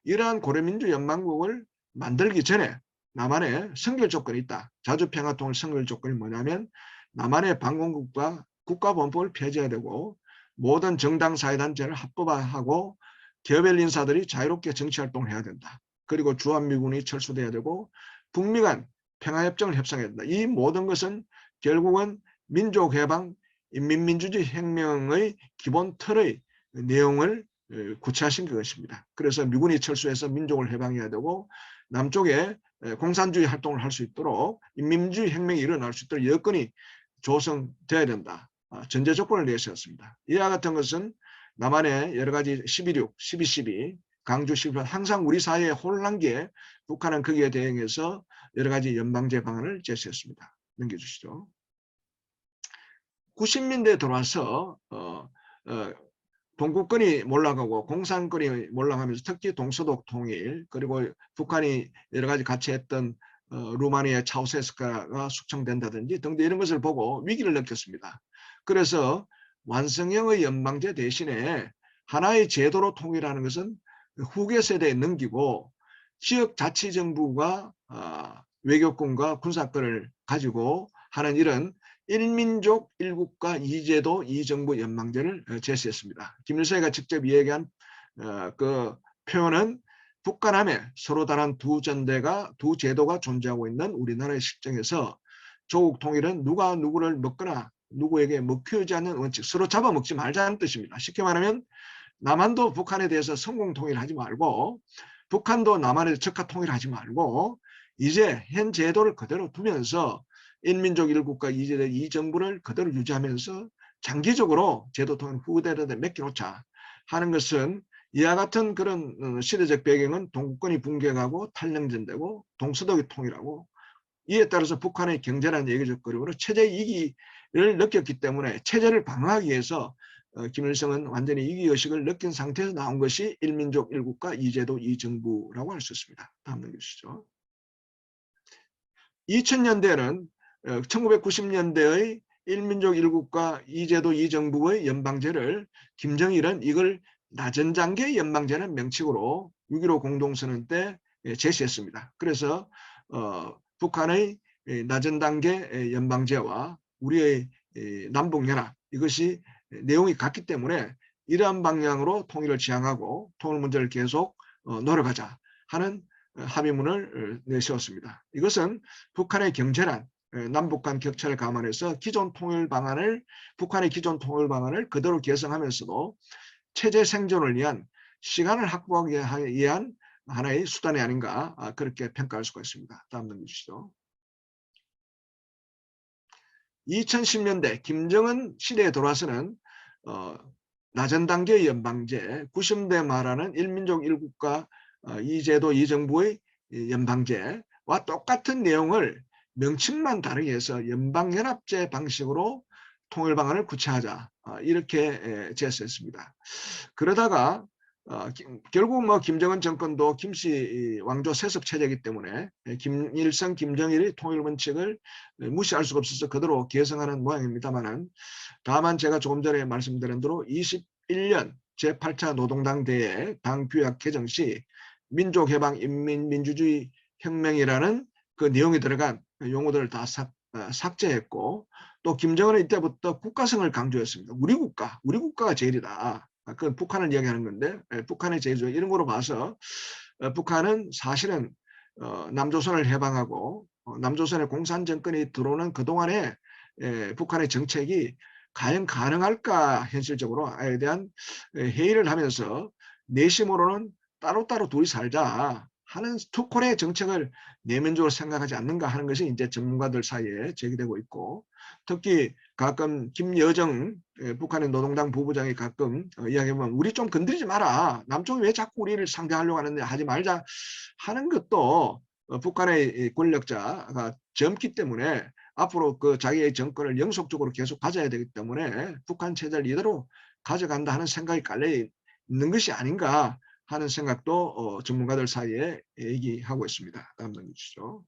이러한 고려민주 연방국을 만들기 전에 남한의 선결 조건이 있다. 자주평화통일 선결 조건이 뭐냐면 남한의 반공국가 국가본법을 폐지해야 되고 모든 정당 사회단체를 합법화하고 개별 인사들이 자유롭게 정치활동을 해야 된다. 그리고 주한미군이 철수돼야 되고 북미 간 평화협정을 협상해야 된다. 이 모든 것은 결국은 민족해방 인민민주주의 혁명의 기본 틀의 내용을 구체화신 것입니다. 그래서 미군이 철수해서 민족을 해방해야 되고 남쪽에 공산주의 활동을 할 수 있도록 인민주의 혁명이 일어날 수 있도록 여건이 조성돼야 된다. 전제 조건을 내세웠습니다. 이와 같은 것은 남한의 여러 가지 11.6, 12.12, 강주 11, 항상 우리 사회의 혼란기에 북한은 거기에 대응해서 여러 가지 연방제 방안을 제시했습니다. 넘겨주시죠. 90년대에 들어와서 동구권이 몰락하고 공산권이 몰락하면서 특히 동서독 통일 그리고 북한이 여러 가지 같이 했던 루마니아 차우세스카가 숙청된다든지 등등 이런 것을 보고 위기를 느꼈습니다. 그래서 완성형의 연방제 대신에 하나의 제도로 통일하는 것은 후계 세대에 넘기고 지역자치정부가 외교권과 군사권을 가지고 하는 이런 일민족 일국가 이제도 이정부 연방제를 제시했습니다. 김일성이가 직접 이야기한 그 표현은 북한함에 서로 다른 두 전대가 두 제도가 존재하고 있는 우리나라의 실정에서 조국 통일은 누가 누구를 먹거나 누구에게 먹히지 않는 원칙, 서로 잡아먹지 말자는 뜻입니다. 쉽게 말하면 남한도 북한에 대해서 성공 통일하지 말고 북한도 남한에 적화 통일하지 말고 이제 현 제도를 그대로 두면서 인민족 일국가 이제대 이 정부를 그대로 유지하면서 장기적으로 제도 통일 후대들에 맡겨놓자 하는 것은 이와 같은 그런 시대적 배경은 동구권이 붕괴하고 탈령전되고 동서독이 통일하고 이에 따라서 북한의 경제란 얘기적 거리로 체제 위기를 느꼈기 때문에 체제를 방어하기 위해서 김일성은 완전히 위기의식을 느낀 상태에서 나온 것이 일민족 일국가 이제도 이정부라고 할 수 있습니다. 다음 넘겨주시죠. 2000년대에는 1990년대의 일민족 일국가 이제도 이정부의 연방제를 김정일은 이걸 낮은 단계 연방제라는 명칭으로 6.15 공동선언 때 제시했습니다. 그래서 북한의 낮은 단계 연방제와 우리의 남북연합 이것이 내용이 같기 때문에 이러한 방향으로 통일을 지향하고 통일 문제를 계속 노력하자 하는 합의문을 내세웠습니다. 이것은 북한의 경제란 남북 간 격차를 감안해서 기존 통일 방안을 북한의 기존 통일 방안을 그대로 개성하면서도 체제 생존을 위한 시간을 확보하기 위한 하나의 수단이 아닌가 그렇게 평가할 수가 있습니다. 다음 넘겨주시죠. 2010년대 김정은 시대에 돌아서는 낮은 단계의 연방제, 90대 말하는 일민족 일국가 이제도 이정부의 연방제와 똑같은 내용을 명칭만 다르게 해서 연방연합제 방식으로 통일 방안을 구체화하자 이렇게 제시했습니다. 그러다가 결국 뭐 김정은 정권도 김씨 왕조 세습 체제이기 때문에 김일성, 김정일이 통일 원칙을 무시할 수가 없어서 그대로 개성하는 모양입니다만은 다만 제가 조금 전에 말씀드린 대로 21년 제8차 노동당 대회 당 규약 개정 시 민족해방 인민민주주의 혁명이라는 그 내용이 들어간 용어들을 다 삭제했고 또 김정은은 이때부터 국가성을 강조했습니다. 우리 국가가 제일이다. 그건 북한을 이야기하는 건데 북한의 제일 이런 거로 봐서 북한은 사실은 남조선을 해방하고 남조선의 공산정권이 들어오는 그동안에 북한의 정책이 과연 가능할까 현실적으로에 대한 회의를 하면서 내심으로는 따로따로 둘이 살자 하는 투콜의 정책을 내면적으로 생각하지 않는가 하는 것이 이제 전문가들 사이에 제기되고 있고 특히 가끔 김여정 북한의 노동당 부부장이 가끔 이야기하면 우리 좀 건드리지 마라. 남쪽이 왜 자꾸 우리를 상대하려고 하는데 하지 말자 하는 것도 북한의 권력자가 젊기 때문에 앞으로 그 자기의 정권을 영속적으로 계속 가져야 되기 때문에 북한 체제를 이대로 가져간다 하는 생각이 깔려 있는 것이 아닌가 하는 생각도 전문가들 사이에 얘기하고 있습니다. 다음 넘겨주시죠.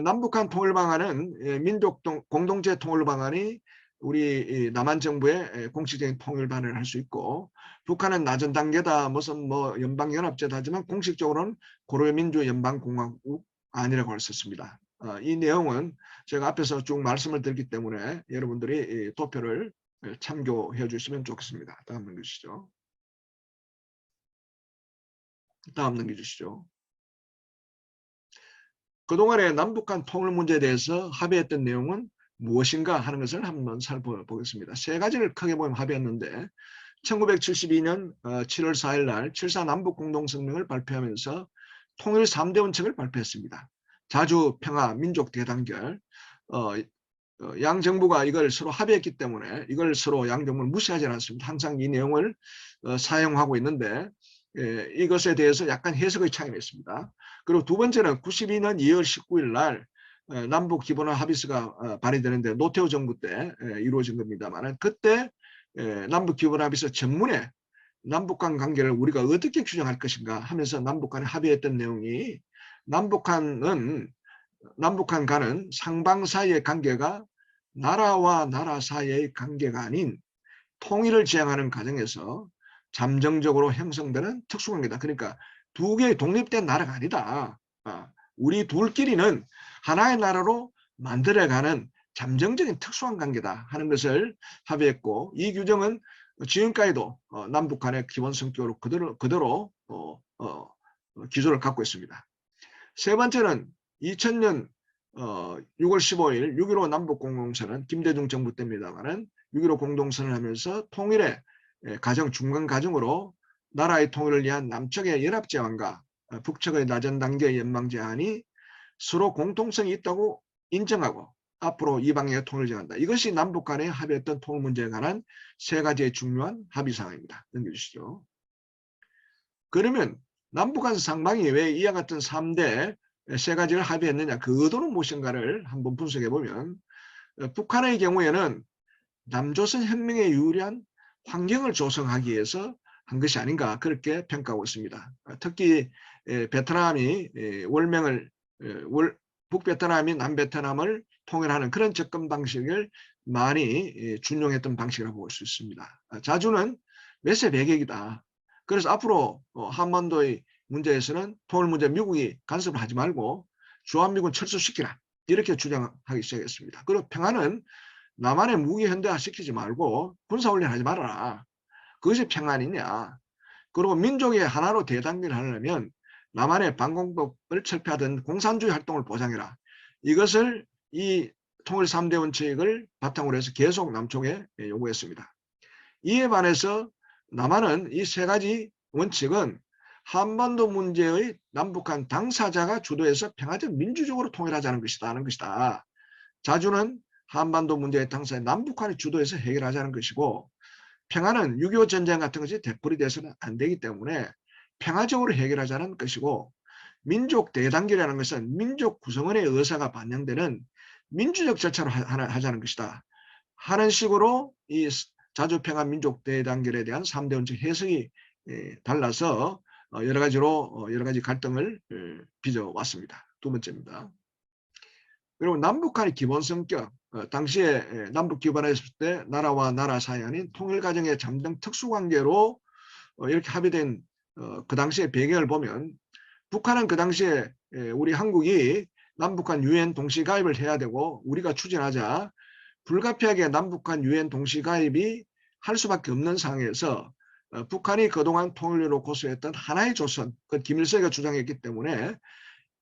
남북한 통일 방안은 민족 공동체 통일 방안이 우리 남한 정부의 공식적인 통일 반응을 할 수 있고, 북한은 낮은 단계다, 무슨 뭐 연방연합제다 하지만 공식적으로는 고려민주연방공화국 아니라고 했었습니다. 이 내용은 제가 앞에서 쭉 말씀을 드렸기 때문에 여러분들이 도표를 참고해 주시면 좋겠습니다. 다음 넘겨주시죠. 다음 넘겨주시죠. 그동안의 남북한 통일 문제에 대해서 합의했던 내용은 무엇인가 하는 것을 한번 살펴보겠습니다. 세 가지를 크게 보면 합의했는데 1972년 7월 4일 날 7.4 남북공동성명을 발표하면서 통일 3대 원칙을 발표했습니다. 자주, 평화, 민족 대단결. 양 정부가 이걸 서로 합의했기 때문에 이걸 서로 양 정부는 무시하지 않았습니다. 항상 이 내용을 사용하고 있는데 이것에 대해서 약간 해석의 차이가 있습니다. 그리고 두 번째는 92년 2월 19일 날 남북 기본화 합의서가 발의되는데 노태우 정부 때 이루어진 겁니다만 그때 남북 기본화 합의서 전문에 남북한 관계를 우리가 어떻게 규정할 것인가 하면서 남북한에 합의했던 내용이 남북한 간은 상방 사이의 관계가 나라와 나라 사이의 관계가 아닌 통일을 지향하는 과정에서 잠정적으로 형성되는 특수관계다. 그러니까 두 개의 독립된 나라가 아니다. 우리 둘끼리는 하나의 나라로 만들어가는 잠정적인 특수한 관계다 하는 것을 합의했고, 이 규정은 지금까지도 남북 간의 기본 성격으로 그대로 기조를 갖고 있습니다. 세 번째는 2000년 6월 15일 6.15 남북공동선언, 김대중 정부 때입니다만은 6.15 공동선언을 하면서 통일의 중간 과정으로 나라의 통일을 위한 남측의 연합제안과 북측의 낮은 단계의 연방 제안이 서로 공통성이 있다고 인정하고 앞으로 이 방향의 통일을 제안한다. 이것이 남북 간에 합의했던 통일 문제에 관한 세 가지의 중요한 합의 사항입니다. 넘겨주시죠. 그러면 남북 간 상방이 왜 이와 같은 3대 세 가지를 합의했느냐, 그 의도는 무엇인가를 한번 분석해 보면 북한의 경우에는 남조선 혁명에 유리한 환경을 조성하기 위해서 한 것이 아닌가 그렇게 평가하고 있습니다. 특히 베트남이 북베트남이 남베트남을 통일하는 그런 접근 방식을 많이 준용했던 방식이라고 볼 수 있습니다. 자주는 매세 배격이다. 그래서 앞으로 한반도의 문제에서는 통일 문제 미국이 간섭을 하지 말고 주한미군 철수시키라 이렇게 주장하기 시작했습니다. 그리고 평화는 남한의 무기 현대화 시키지 말고 군사훈련하지 말아라. 그것이 평안이냐. 그리고 민족이 하나로 대단계를 하려면 남한의 반공법을 철폐하던 공산주의 활동을 보장해라. 이것을 이 통일 3대 원칙을 바탕으로 해서 계속 남쪽에 요구했습니다. 이에 반해서 남한은 이 세 가지 원칙은 한반도 문제의 남북한 당사자가 주도해서 평화적 민주적으로 통일하자는 것이다. 자주는 한반도 문제의 당사자 남북한이 주도해서 해결하자는 것이고, 평화는 6.25 전쟁 같은 것이 되풀이돼서는 안 되기 때문에 평화적으로 해결하자는 것이고, 민족 대단결이라는 것은 민족 구성원의 의사가 반영되는 민주적 절차로 하자는 것이다 하는 식으로 이 자주평화 민족 대단결에 대한 3대 원칙 해석이 달라서 여러 가지 갈등을 빚어왔습니다. 두 번째입니다. 그리고 남북한의 기본 성격, 당시에 남북 기반했을 때 나라와 나라 사이 아닌 통일 과정의 잠정 특수관계로 이렇게 합의된 그 당시의 배경을 보면, 북한은 그 당시에 우리 한국이 남북한 유엔 동시 가입을 해야 되고 우리가 추진하자 불가피하게 남북한 유엔 동시 가입이 할 수밖에 없는 상황에서 북한이 그동안 통일로 고수했던 하나의 조선, 그 김일성이가 주장했기 때문에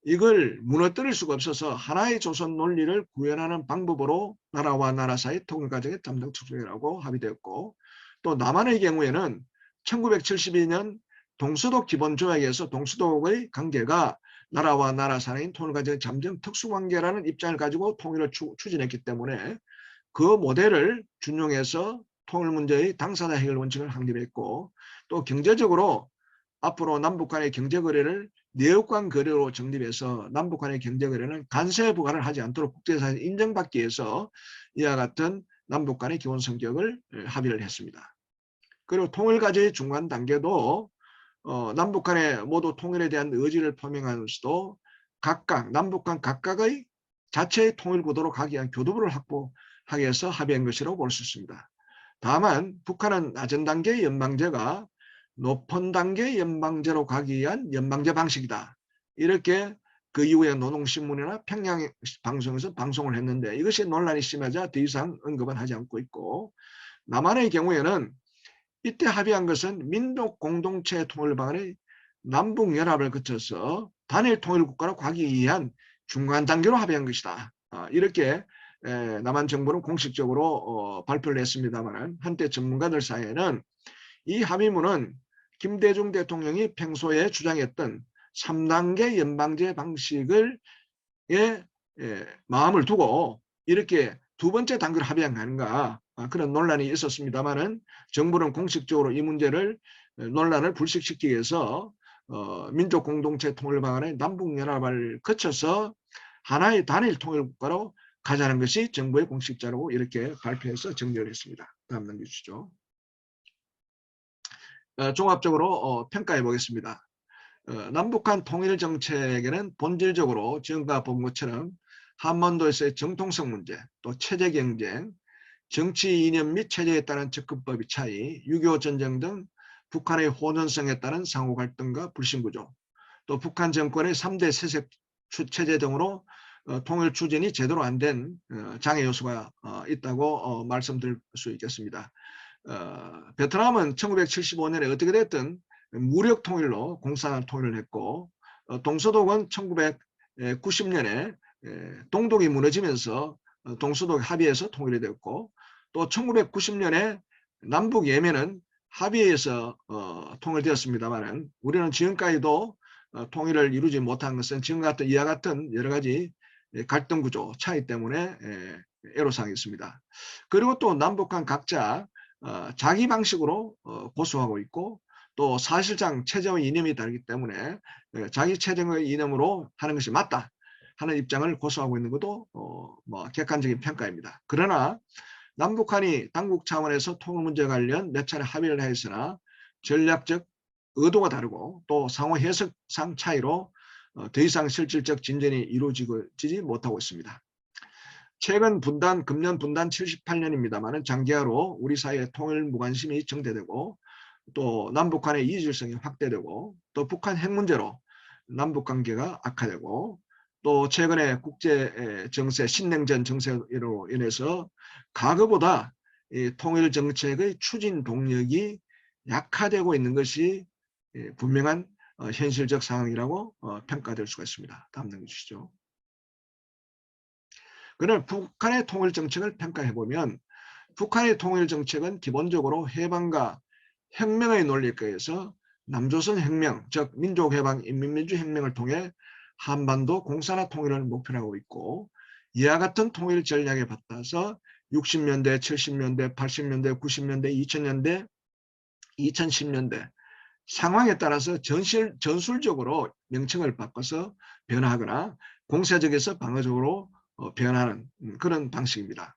이걸 무너뜨릴 수가 없어서 하나의 조선 논리를 구현하는 방법으로 나라와 나라 사이 통일 과정의 잠정 특수관계라고 합의되었고, 또 남한의 경우에는 1972년 동서독 기본조약에서 동서독의 관계가 나라와 나라 사이의 통일 과정의 잠정 특수관계라는 입장을 가지고 통일을 추진했기 때문에 그 모델을 준용해서 통일 문제의 당사자 해결 원칙을 확립했고, 또 경제적으로 앞으로 남북 간의 경제거래를 내역관 거래로 정립해서 남북 간의 경제거래는 간세 부과를 하지 않도록 국제사회에서 인정받기 위해서 이와 같은 남북 간의 기본 성격을 합의를 했습니다. 그리고 통일 과제의 중간 단계도 남북 간의 모두 통일에 대한 의지를 표명하면서도 남북 간 각각의 자체의 통일 구도로 가기 위한 교두보를 하기위해서 합의한 것이라고 볼 수 있습니다. 다만 북한은 낮은 단계의 연방제가 높은 단계의 연방제로 가기 위한 연방제 방식이다. 이렇게 그 이후에 노동신문이나 평양 방송에서 방송을 했는데 이것이 논란이 심하자 더 이상 언급은 하지 않고 있고, 남한의 경우에는 이때 합의한 것은 민족 공동체 통일 방안의 남북연합을 거쳐서 단일 통일 국가로 가기 위한 중간 단계로 합의한 것이다. 이렇게 남한 정부는 공식적으로 발표를 했습니다만, 한때 전문가들 사이에는 이 합의문은 김대중 대통령이 평소에 주장했던 3단계 연방제 방식을 마음을 두고 이렇게 두 번째 단계로 합의한 거 아닌가, 그런 논란이 있었습니다만은, 정부는 공식적으로 이 문제를 논란을 불식시키기 위해서 민족 공동체 통일 방안의 남북연합을 거쳐서 하나의 단일 통일 국가로 가자는 것이 정부의 공식 자료고 이렇게 발표해서 정리를 했습니다. 다음 넘겨주시죠. 종합적으로 평가해 보겠습니다. 남북한 통일 정책에는 본질적으로 지금과 본 것처럼 한반도에서의 정통성 문제, 또 체제 경쟁, 정치 이념 및 체제에 따른 접근법의 차이, 6.25 전쟁 등 북한의 호전성에 따른 상호 갈등과 불신구조, 또 북한 정권의 3대 세습 체제 등으로 통일 추진이 제대로 안 된 장애 요소가 있다고 말씀드릴 수 있겠습니다. 베트남은 1975년에 어떻게 됐든 무력 통일로 공산화 통일을 했고, 동서독은 1990년에 동독이 무너지면서 동서독 합의해서 통일이 됐고, 또 1990년에 남북 예멘은 합의해서 통일되었습니다만, 우리는 지금까지도 통일을 이루지 못한 것은 지금 같은 이와 같은 여러 가지 갈등 구조 차이 때문에 애로사항이 있습니다. 그리고 또 남북한 각자 자기 방식으로 고수하고 있고, 또 사실상 체제와 이념이 다르기 때문에 자기 체제의 이념으로 하는 것이 맞다 하는 입장을 고수하고 있는 것도 뭐 객관적인 평가입니다. 그러나 남북한이 당국 차원에서 통일 문제 관련 몇 차례 합의를 했으나 전략적 의도가 다르고 또 상호 해석상 차이로 더 이상 실질적 진전이 이루어지지 못하고 있습니다. 최근 분단, 금년 분단 78년입니다만 장기화로 우리 사이의 통일 무관심이 정대되고, 또 남북한의 이질성이 확대되고, 또 북한 핵 문제로 남북관계가 악화되고, 또 최근에 국제 정세, 신냉전 정세로 인해서 과거보다 이 통일 정책의 추진 동력이 약화되고 있는 것이 분명한 현실적 상황이라고 평가될 수가 있습니다. 다음 넘겨주시죠. 그러나 북한의 통일 정책을 평가해 보면, 북한의 통일 정책은 기본적으로 해방과 혁명의 논리에 의해서 남조선 혁명, 즉 민족해방 인민민주혁명을 통해 한반도 공산화 통일을 목표로 하고 있고, 이와 같은 통일 전략에 바탕서 60년대, 70년대, 80년대, 90년대, 2000년대, 2010년대 상황에 따라서 전술적으로 명칭을 바꿔서 변화하거나 공세적에서 방어적으로 변하는 그런 방식입니다.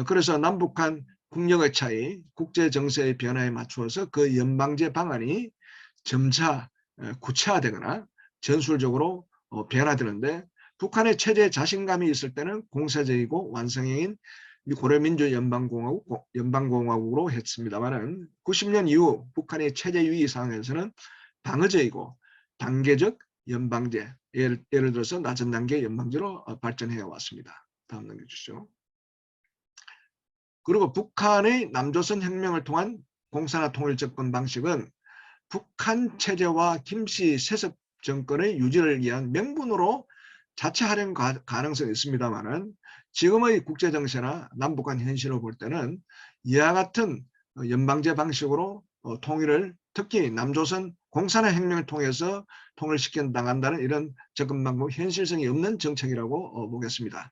그래서 남북한 국력의 차이, 국제 정세의 변화에 맞추어서 그 연방제 방안이 점차 구체화되거나 전술적으로 변화되는데, 북한의 체제에 자신감이 있을 때는 공세적이고 완성형인 고려민주연방공화국으로 했습니다만, 90년 이후 북한의 체제 유의 상황에서는 방어적이고 단계적 연방제, 예를 들어서 낮은 단계 연방제로 발전해 왔습니다. 다음 넘겨주시죠. 그리고 북한의 남조선 혁명을 통한 공산화 통일 접근 방식은 북한 체제와 김씨 세습 정권의 유지를 위한 명분으로 자체하려는 가능성이 있습니다만, 지금의 국제정세나 남북한 현실을 볼 때는 이와 같은 연방제 방식으로 통일을, 특히 남조선 공산화 혁명을 통해서 통일시켜 나간다는 이런 접근 방법, 현실성이 없는 정책이라고 보겠습니다.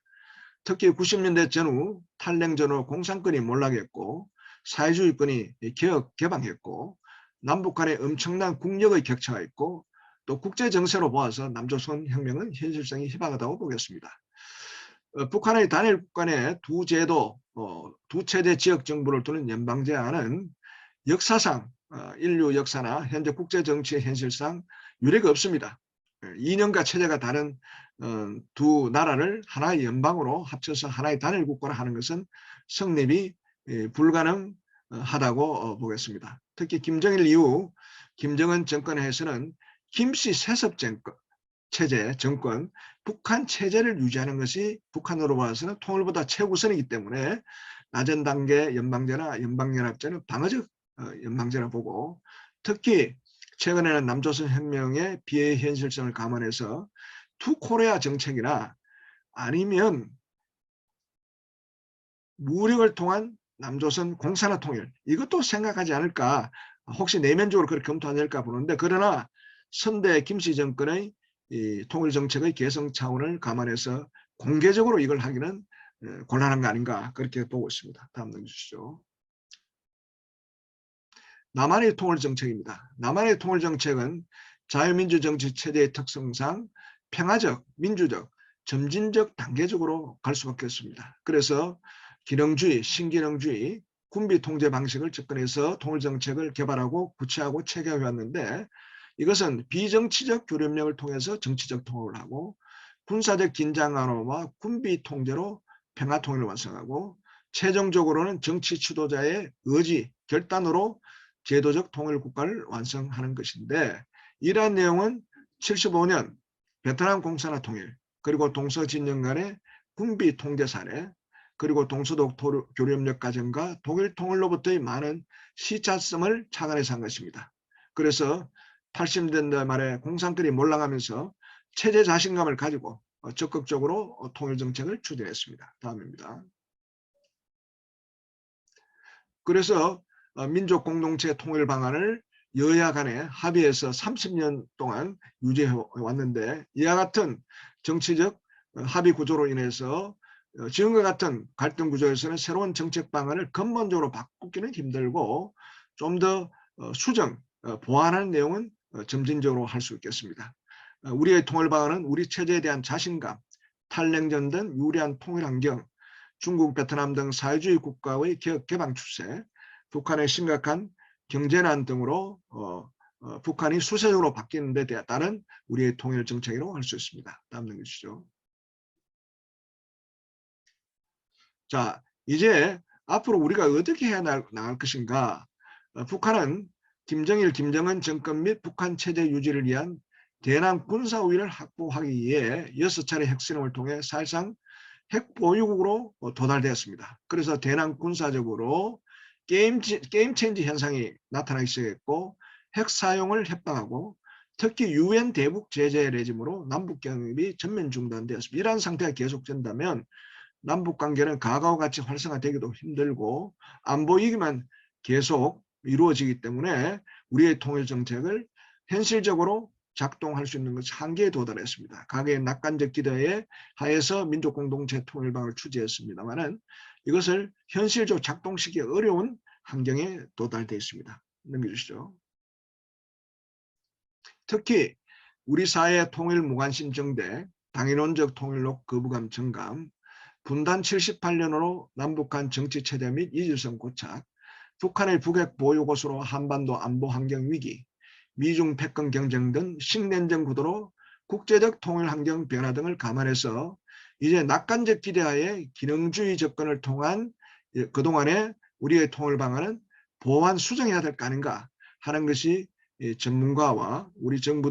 특히 90년대 전후 탈냉 전후 공산권이 몰락했고, 사회주의권이 개방했고, 남북 간의 엄청난 국력의 격차가 있고, 또 국제정세로 보아서 남조선 혁명은 현실성이 희박하다고 보겠습니다. 북한의 단일 국가 내 두 제도, 두 체제 지역 정부를 두는 연방제안은 역사상 인류 역사나 현재 국제정치의 현실상 유례가 없습니다. 이념과 체제가 다른 두 나라를 하나의 연방으로 합쳐서 하나의 단일 국가로 하는 것은 성립이 불가능하다고 보겠습니다. 특히 김정일 이후 김정은 정권에서는 김씨 세습 체제 정권, 북한 체제를 유지하는 것이 북한으로 봐서는 통일보다 최우선이기 때문에 낮은 단계 연방제나 연방연합제는 방어적 연방제라 보고, 특히 최근에는 남조선 혁명의 비현실성을 감안해서 투 코리아 정책이나 아니면 무력을 통한 남조선 공산화 통일, 이것도 생각하지 않을까, 혹시 내면적으로 그렇게 검토 안 될까 보는데, 그러나 선대 김씨 정권의 이 통일 정책의 개성 차원을 감안해서 공개적으로 이걸 하기는 곤란한 거 아닌가, 그렇게 보고 있습니다. 다음 넘겨주시죠. 남한의 통일 정책입니다. 남한의 통일 정책은 자유민주 정치 체제의 특성상 평화적, 민주적, 점진적, 단계적으로 갈 수밖에 없습니다. 그래서 기능주의, 신기능주의, 군비 통제 방식을 접근해서 통일 정책을 개발하고 구체하고 체계해 왔는데, 이것은 비정치적 교류협력을 통해서 정치적 통일을 하고, 군사적 긴장 완화와 군비 통제로 평화 통일을 완성하고, 최종적으로는 정치 지도자의 의지, 결단으로 제도적 통일 국가를 완성하는 것인데, 이러한 내용은 75년 베트남 공산화 통일, 그리고 동서진영 간의 군비 통제 사례, 그리고 동서독 교류협력 과정과 독일 통일로부터의 많은 시차성을 착안해서 한 것입니다. 그래서 80년대 말에 공산들이 몰락하면서 체제 자신감을 가지고 적극적으로 통일 정책을 추진했습니다. 다음입니다. 그래서 민족 공동체 통일 방안을 여야 간에 합의해서 30년 동안 유지해 왔는데, 이와 같은 정치적 합의 구조로 인해서 지금과 같은 갈등 구조에서는 새로운 정책 방안을 근본적으로 바꾸기는 힘들고, 좀 더 수정, 보완하는 내용은 점진적으로 할 수 있겠습니다. 우리의 통일 방안은 우리 체제에 대한 자신감, 탈냉전 등 유리한 통일 환경, 중국, 베트남 등 사회주의 국가의 개혁 개방 추세, 북한의 심각한 경제난 등으로 북한이 수세적으로 바뀌는 데 따른 우리의 통일 정책이라고 할 수 있습니다. 다음 넘겨주시죠. 자, 이제 앞으로 우리가 어떻게 해 나갈 것인가. 북한은 김정일, 김정은 정권 및 북한 체제 유지를 위한 대남 군사 우위를 확보하기 위해 6차례 핵실험을 통해 사실상 핵 보유국으로 도달되었습니다. 그래서 대남 군사적으로 게임 체인지 현상이 나타나기 시작했고, 핵 사용을 협박하고, 특히 유엔 대북 제재 레짐으로 남북 경협이 전면 중단되었습니다. 이러한 상태가 계속된다면 남북 관계는 과거와 같이 활성화되기도 힘들고 안보 위기만 계속 이루어지기 때문에 우리의 통일 정책을 현실적으로 작동할 수 있는 것이 한계에 도달했습니다. 과거의 낙관적 기대에 하에서 민족 공동체 통일방을 추진했습니다만은 이것을 현실적으로 작동시키기 어려운 환경에 도달되어 있습니다. 넘겨주시죠. 특히 우리 사회의 통일 무관심 정대, 당일론적 통일록 거부감 정감, 분단 78년으로 남북한 정치체제 및 이질성 고착, 북한의 북핵 보유국으로 한반도 안보 환경 위기, 미중 패권 경쟁 등 신냉전 구도로 국제적 통일 환경 변화 등을 감안해서 이제 낙관적 기대하에 기능주의 접근을 통한 그동안의 우리의 통일 방안은 보완 수정해야 될 거 아닌가 하는 것이 전문가와 우리 정부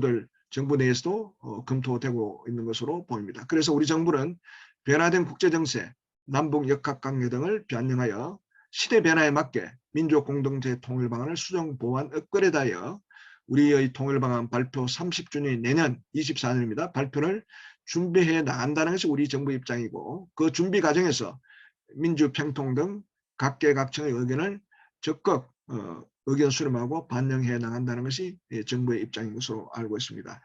내에서도 검토되고 있는 것으로 보입니다. 그래서 우리 정부는 변화된 국제정세, 남북 역학관계 등을 변형하여 시대 변화에 맞게 민족 공동체 통일 방안을 수정, 보완, 업그레이드하여 우리의 통일 방안 발표 30주년 내년 24년입니다. 발표를 준비해 나간다는 것이 우리 정부 입장이고, 그 준비 과정에서 민주평통 등 각계각층의 의견을 적극 의견 수렴하고 반영해 나간다는 것이 정부의 입장인 것으로 알고 있습니다.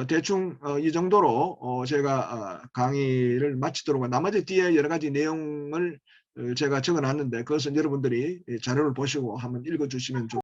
대충 이 정도로 제가 강의를 마치도록, 나머지 뒤에 여러 가지 내용을 제가 적어놨는데 그것은 여러분들이 자료를 보시고 한번 읽어주시면 좋겠습니다.